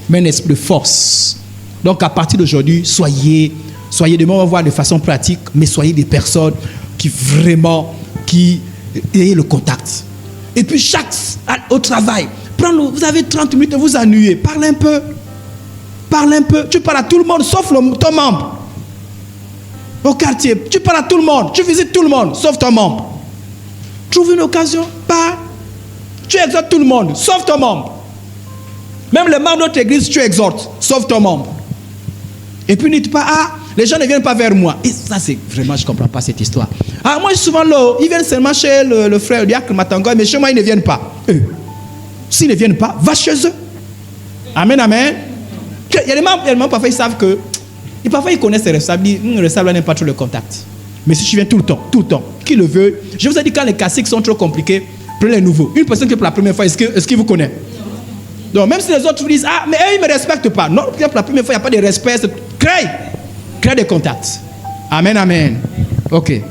mais un esprit de force. Donc à partir d'aujourd'hui, soyez de on va voir de façon pratique, mais soyez des personnes qui ayez le contact. Et puis au travail, vous avez 30 minutes et vous ennuyez. Parle un peu. Tu parles à tout le monde, sauf ton membre. Au quartier, tu parles à tout le monde. Tu visites tout le monde, sauf ton membre. Trouve une occasion, parle. Tu exhortes tout le monde, sauf ton membre. Même les membres de notre église, tu exhortes, sauf ton membre. Et puis ne dis pas, les gens ne viennent pas vers moi. Et ça, c'est vraiment, je ne comprends pas cette histoire. Moi, je suis souvent là, ils viennent seulement chez le frère, le diacre Matangoy, mais chez moi, ils ne viennent pas. S'ils ne viennent pas, va chez eux. Amen, amen. Il y a des membres, parfois, ils savent que... Et parfois, ils connaissent les responsables. Ils disent, le responsable n'aime pas trop le contact. Mais si tu viens tout le temps, qui le veut, je vous ai dit, quand les classiques sont trop compliqués, prenez les nouveaux. Une personne qui pour la première fois, est-ce qu'il vous connaît? Donc, même si les autres vous disent, mais eux, ils ne me respectent pas. Non, pour la première fois, il n'y a pas de respect. Crée des contacts. Amen, amen. Ok.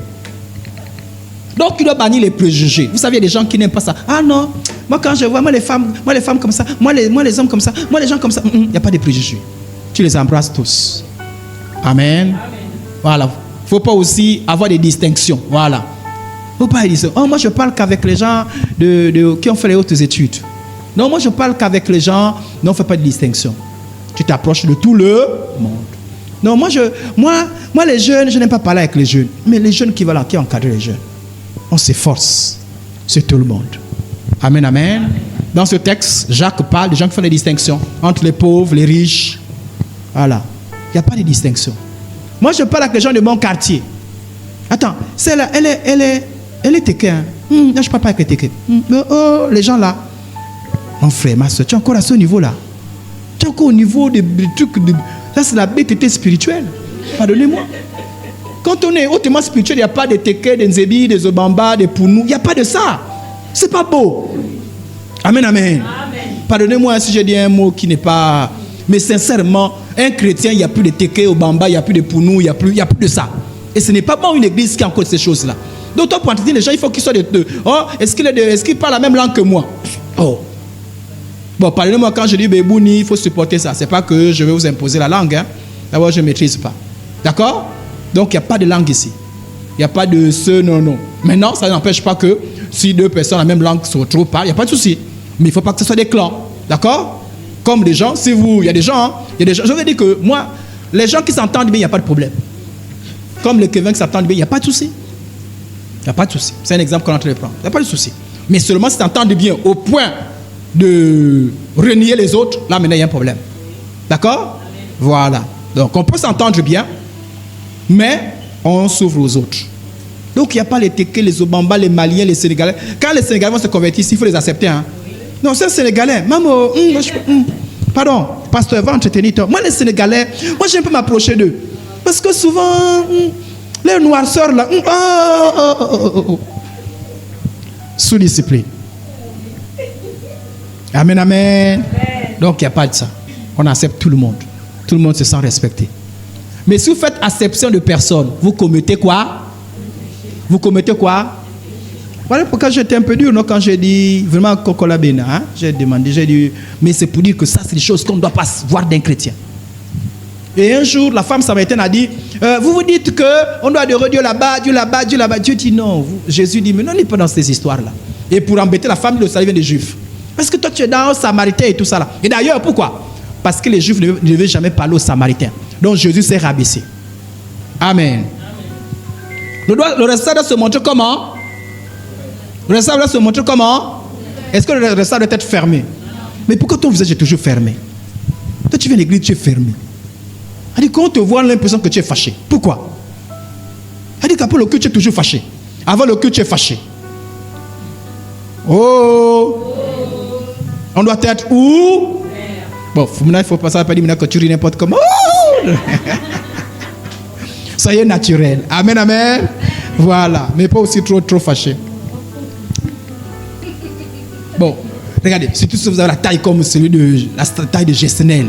Donc, il doit bannir les préjugés. Vous savez, il y a des gens qui n'aiment pas ça. Ah non, moi quand je vois, moi les femmes comme ça, moi les hommes comme ça, moi les gens comme ça, il n'y a pas de préjugés. Tu les embrasses tous. Amen. Voilà. Il ne faut pas aussi avoir des distinctions. Voilà. Il ne faut pas dire, moi je parle qu'avec les gens qui ont fait les hautes études. Non, moi je parle qu'avec les gens, non, on ne fait pas de distinction. Tu t'approches de tout le monde. Non, moi les jeunes, je n'aime pas parler avec les jeunes. Mais les jeunes qui encadrent les jeunes, on s'efforce sur tout le monde. Amen, amen. Dans ce texte, Jacques parle des gens qui font des distinctions entre les pauvres, les riches. Voilà. Il n'y a pas de distinction. Moi, je parle avec les gens de mon quartier. Attends, celle-là, elle est téké. Là, je ne parle pas avec les téké. Les gens là. Mon frère, ma soeur, tu es encore à ce niveau-là. Tu es encore au niveau des trucs. Ça, c'est la bêteté spirituelle. Pardonnez-moi. Quand on est hautement spirituel, il n'y a pas de téké, des nzébi, des obamba, des pounou. Il n'y a pas de ça. C'est pas beau. Amen, amen. Pardonnez-moi si j'ai dit un mot qui n'est pas... Mais sincèrement, un chrétien, il n'y a plus de téké, obamba, il n'y a plus de pounou, il n'y a plus de ça. Et ce n'est pas bon une église qui a encore ces choses-là. Donc, pour entendre les gens, il faut qu'ils soient de deux. Oh, est-ce qu'il parle la même langue que moi? Oh. Bon, pardonnez-moi quand je dis Bébouni, il faut supporter ça. Ce n'est pas que je vais vous imposer la langue. Hein. D'abord, je ne maîtrise pas. D'accord? Donc, il n'y a pas de langue ici. Il n'y a pas de ce, non. Maintenant, ça n'empêche pas que si deux personnes la même langue se retrouvent pas, il n'y a pas de souci. Mais il ne faut pas que ce soit des clans. D'accord? Comme des gens, si vous, il y a des gens, je veux dire que moi, les gens qui s'entendent bien, il n'y a pas de problème. Comme les Kevin qui s'entendent bien, il n'y a pas de souci. Il n'y a pas de souci. C'est un exemple qu'on est en train de prendre. Il n'y a pas de souci. Mais seulement si s'entendent bien au point de renier les autres, là maintenant il y a un problème. D'accord? Voilà. Donc on peut s'entendre bien, mais on s'ouvre aux autres. Donc il n'y a pas les Tékés, les Obamba, les Maliens, les Sénégalais. Quand les Sénégalais vont se convertir, il faut les accepter. Hein? Non, c'est un Sénégalais. Maman, pardon, pasteur, va entretenir toi. Moi, les Sénégalais, moi, j'ai un peu m'approcher d'eux. Parce que souvent, les noirceurs, là, sous discipline. Amen, amen. Donc, il n'y a pas de ça. On accepte tout le monde. Tout le monde se sent respecté. Mais si vous faites acception de personne, vous commettez quoi? Vous commettez quoi? Voilà pourquoi j'étais un peu dur, non, quand j'ai dit vraiment Kokola Bena. Hein? J'ai demandé, j'ai dit, mais c'est pour dire que ça, c'est des choses qu'on ne doit pas voir d'un chrétien. Et un jour, la femme samaritaine a dit, vous vous dites qu'on doit adorer Dieu là-bas, Dieu là-bas, Dieu là-bas. Dieu dit non. Jésus dit, mais non, on n'est pas dans ces histoires-là. Et pour embêter la femme, le salut vient des Juifs. Parce que toi, tu es dans les Samaritains et tout ça là. Et d'ailleurs, pourquoi? Parce que les Juifs ne devaient jamais parler aux Samaritains. Donc Jésus s'est rabaissé. Amen. Le résultat doit se montrer comment? Le résultat doit se montrer comment? Est-ce que le résultat doit être fermé? Mais pourquoi ton visage est toujours fermé? Toi, tu viens à l'église, tu es fermé. Elle dit, quand on te voit, on a l'impression que tu es fâché. Pourquoi? Elle dit qu'après le culte, tu es toujours fâché. Avant le culte, tu es fâché. Oh! On doit être où? Bon, maintenant, il faut passer à la dire que tu ris n'importe comment. Oh! Soyez naturel. Amen, amen. Voilà. Mais pas aussi trop fâché. Bon, regardez. Surtout si vous avez la taille comme celui de la taille de Gessenel.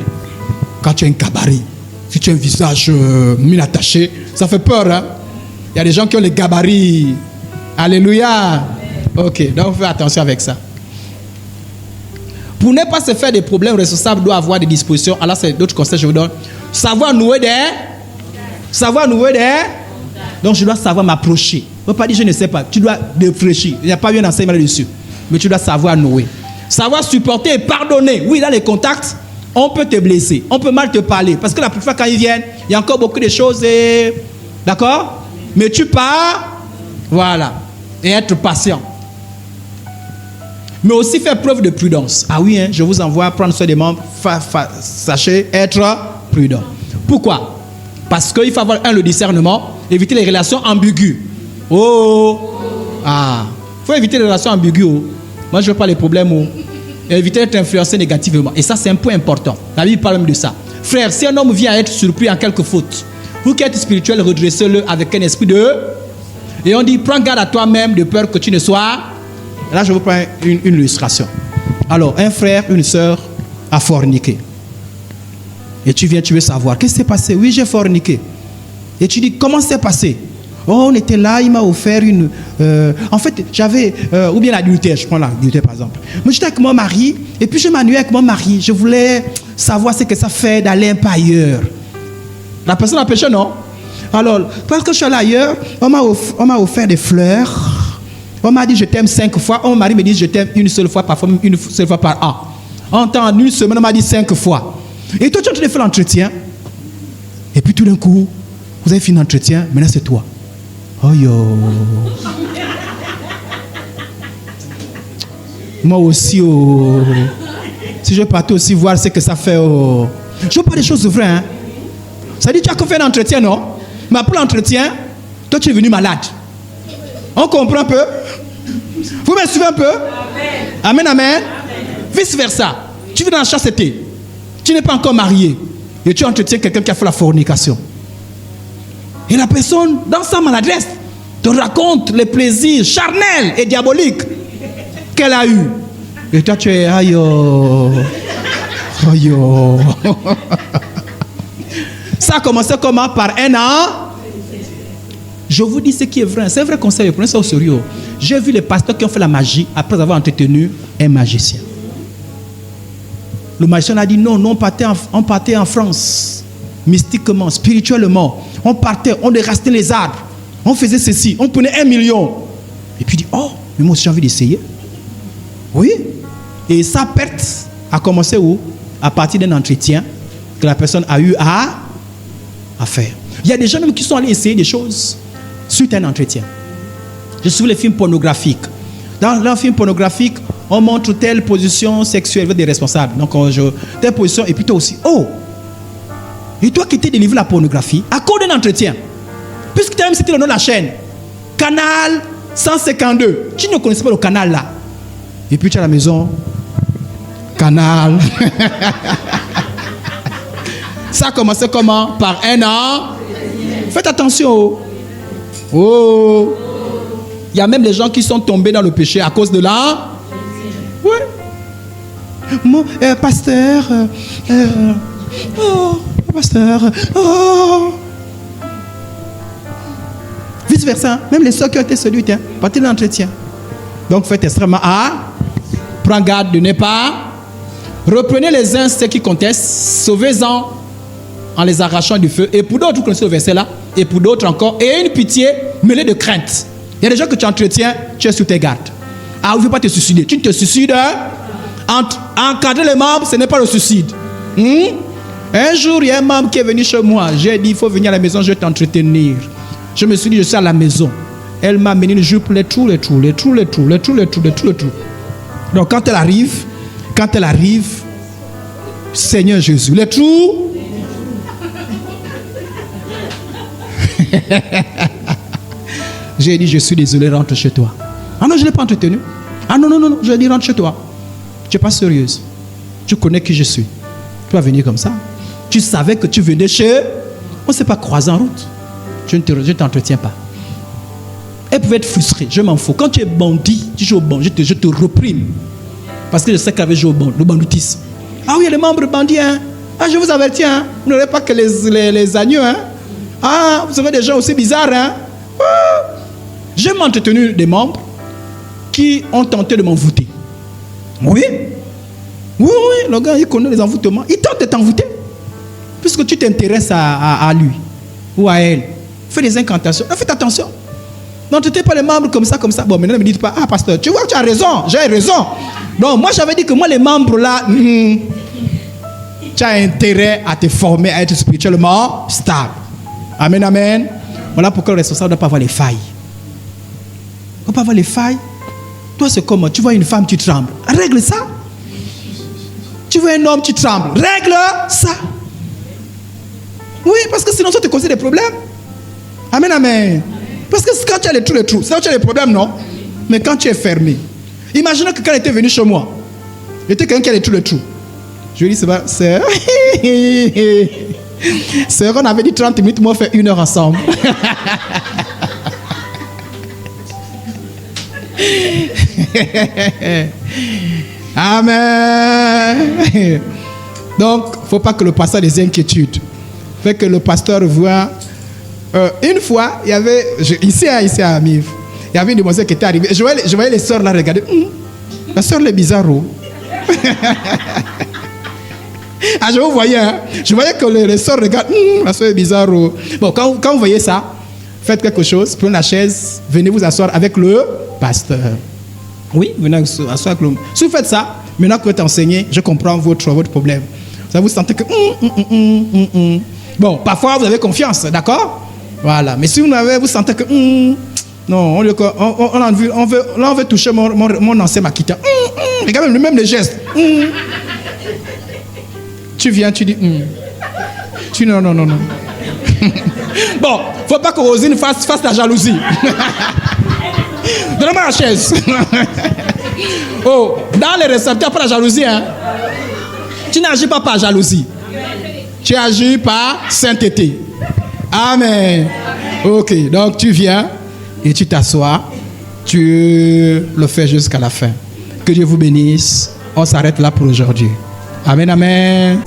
Quand tu as un gabarit, si tu as un visage mal attaché, ça fait peur. Hein? Il y a des gens qui ont les gabarits. Alléluia. Ok, donc faites attention avec ça. Pour ne pas se faire des problèmes, le responsable doit avoir des dispositions. Alors, c'est d'autres conseils que je vous donne. Savoir nouer des. Donc, je dois savoir m'approcher. Ne pas dire je ne sais pas. Tu dois réfléchir. Il n'y a pas eu un enseignement là-dessus. Mais tu dois savoir nouer. Savoir supporter et pardonner. Oui, là, les contacts, on peut te blesser. On peut mal te parler. Parce que la plupart, quand ils viennent, il y a encore beaucoup de choses. D'accord? Mais tu pars. Voilà. Et être patient. Mais aussi faire preuve de prudence. Ah oui, hein, je vous envoie prendre soin des membres. Sachez être prudent. Pourquoi? Parce qu'il faut avoir le discernement, éviter les relations ambiguës. Oh! Ah! Il faut éviter les relations ambiguës. Moi, je ne veux pas les problèmes. Et éviter d'être influencé négativement. Et ça, c'est un point important. La Bible parle même de ça. Frère, si un homme vient à être surpris en quelque faute, vous qui êtes spirituel, redressez-le avec un esprit de... Et on dit, prends garde à toi-même de peur que tu ne sois... Là, je vous prends une illustration. Alors, un frère, une soeur a forniqué. Et tu viens, tu veux savoir, qu'est-ce qui s'est passé? Oui, j'ai forniqué. Et tu dis, comment c'est passé? Oh, on était là, il m'a offert une... en fait, j'avais... ou bien l'adultère, je prends l'adultère par exemple. Moi, j'étais avec mon mari, et puis je m'ennuyais avec mon mari. Je voulais savoir ce que ça fait d'aller un peu ailleurs. La personne a péché, non? Alors, parce que je suis allé ailleurs, on m'a offert des fleurs. On m'a dit je t'aime 5 fois. Mon mari me dit je t'aime une seule fois, parfois même une seule fois par an. En temps, en une semaine, on m'a dit 5 fois. Et toi, tu es en train de faire l'entretien. Et puis tout d'un coup, vous avez fini l'entretien, maintenant c'est toi. Oh yo. Moi aussi, oh. Si je partais aussi voir ce que ça fait, oh. Je veux pas des choses vraies, hein. Ça dit, tu as fait un entretien, non? Mais après l'entretien, toi, tu es venu malade. On comprend un peu? Vous me suivez un peu? Amen, amen. Amen. Vice versa. Tu vis dans la chasteté. Tu n'es pas encore marié. Et tu entretiens quelqu'un qui a fait la fornication. Et la personne, dans sa maladresse, te raconte les plaisirs charnels et diaboliques qu'elle a eus. Et toi, tu es aïe. Aïe. Ça a commencé comment? Par un an. Je vous dis ce qui est vrai. C'est un vrai conseil. Prenez ça au sérieux. J'ai vu les pasteurs qui ont fait la magie après avoir entretenu un magicien. Le magicien a dit non, on partait en France. Mystiquement, spirituellement. On partait, on déracinait les arbres. On faisait ceci. On prenait 1 million. Et puis il dit, oh, mais moi aussi j'ai envie d'essayer. Oui. Et sa perte a commencé où? À partir d'un entretien que la personne a eu à faire. Il y a des gens même qui sont allés essayer des choses suite à un entretien. Je suis les films pornographiques. Dans leur film pornographique, on montre telle position sexuelle des responsables. Donc, telle position, et puis toi aussi. Oh! Et toi qui t'es délivré la pornographie, à cause d'un entretien, puisque tu as même cité le nom de la chaîne, Canal 152. Tu ne connaissais pas le canal là. Et puis tu es à la maison, Canal. Ça a commencé comment? Par un an. Faites attention. Oh! Il y a même les gens qui sont tombés dans le péché à cause de là. Oui. Mon pasteur. Pasteur. Oh. Vice versa. Même les soeurs qui ont été séduites, à partir de l'entretien. Donc faites extrêmement prends garde de ne pas. Reprenez les uns ceux qui contestent, sauvez-en en les arrachant du feu. Et pour d'autres, vous connaissez le verset là. Et pour d'autres encore, et une pitié mêlée de crainte. Il y a des gens que tu entretiens, tu es sous tes gardes. Ah, il ne faut pas te suicider. Tu ne te suicides. Encadrer les membres, ce n'est pas le suicide. Un jour, il y a un membre qui est venu chez moi. J'ai dit, il faut venir à la maison, je vais t'entretenir. Je me suis dit, je suis à la maison. Elle m'a amené une jupe, les trous. Donc quand elle arrive, Seigneur Jésus, les trous. J'ai dit, je suis désolé, rentre chez toi. Ah non, je ne l'ai pas entretenu. Ah non, je lui ai dit, rentre chez toi. Tu n'es pas sérieuse. Tu connais qui je suis. Tu vas venir comme ça. Tu savais que tu venais chez... On ne s'est pas croisé en route. Je ne t'entretiens pas. Elle pouvait être frustrée. Je m'en fous. Quand tu es bandit, tu joues au bandit, je te reprime. Parce que je sais qu'elle avait joué au bandit, le banditisme. Ah oui, il y a les membres bandits. Hein. Ah, je vous avertis. Hein. Vous n'aurez pas que les agneaux. Hein. Ah, vous avez des gens aussi bizarres. Hein. Ah. J'ai entretenu des membres qui ont tenté de m'envoûter. Oui. Oui, le gars, il connaît les envoûtements. Il tente de t'envoûter. Puisque tu t'intéresses à lui ou à elle. Fais des incantations. Faites attention. N'entretez pas les membres comme ça. Bon, maintenant, ne me dites pas, ah, pasteur, tu vois que tu as raison. J'ai raison. Donc, moi, j'avais dit que moi, les membres là, tu as intérêt à te former, à être spirituellement stable. Amen, amen. Voilà pourquoi le responsable ne doit pas avoir les failles. Il ne doit pas avoir les failles. Toi, c'est comment? Tu vois une femme, tu trembles. Règle ça. Tu vois un homme, tu trembles. Règle ça. Oui, parce que sinon, ça te cause des problèmes. Amen, amen. Parce que quand tu as les trous, c'est là où tu as les problèmes, non? Mais quand tu es fermé. Imaginez que quand elle était venue chez moi, il était quelqu'un qui a les trous. Je lui ai dit, c'est pas, sœur. Sœur, on avait dit 30 minutes, moi, on fait 1 heure ensemble. Amen. Donc, il ne faut pas que le pasteur ait des inquiétudes. Fait que le pasteur voit. Une fois, il y avait, ici à Amiv, il y avait une demoiselle qui était arrivée. Je voyais les sœurs là regarder. La sœur, elle est bizarre. Ah, je vous voyais. Hein? Je voyais que les sœurs regardent. La sœur est bizarre. Bon, quand vous voyez ça, faites quelque chose. Prenez la chaise. Venez vous asseoir avec le pasteur. Oui, venez vous asseoir avec le... Si vous faites ça, maintenant que vous êtes enseigné, je comprends votre problème. Ça vous sentez que... Bon, parfois vous avez confiance, d'accord? Voilà. Mais si vous sentez que... non, on veut toucher mon ancien maquita. Regarde même les gestes. Tu viens, tu dis... Tu dis non. Bon, faut pas que Rosine fasse la jalousie. Donne-moi la chaise. Oh, dans les récepteurs, pas la jalousie. Hein? Tu n'agis pas par jalousie. Tu agis par sainteté. Amen. Ok, donc tu viens et tu t'assois. Tu le fais jusqu'à la fin. Que Dieu vous bénisse. On s'arrête là pour aujourd'hui. Amen, amen.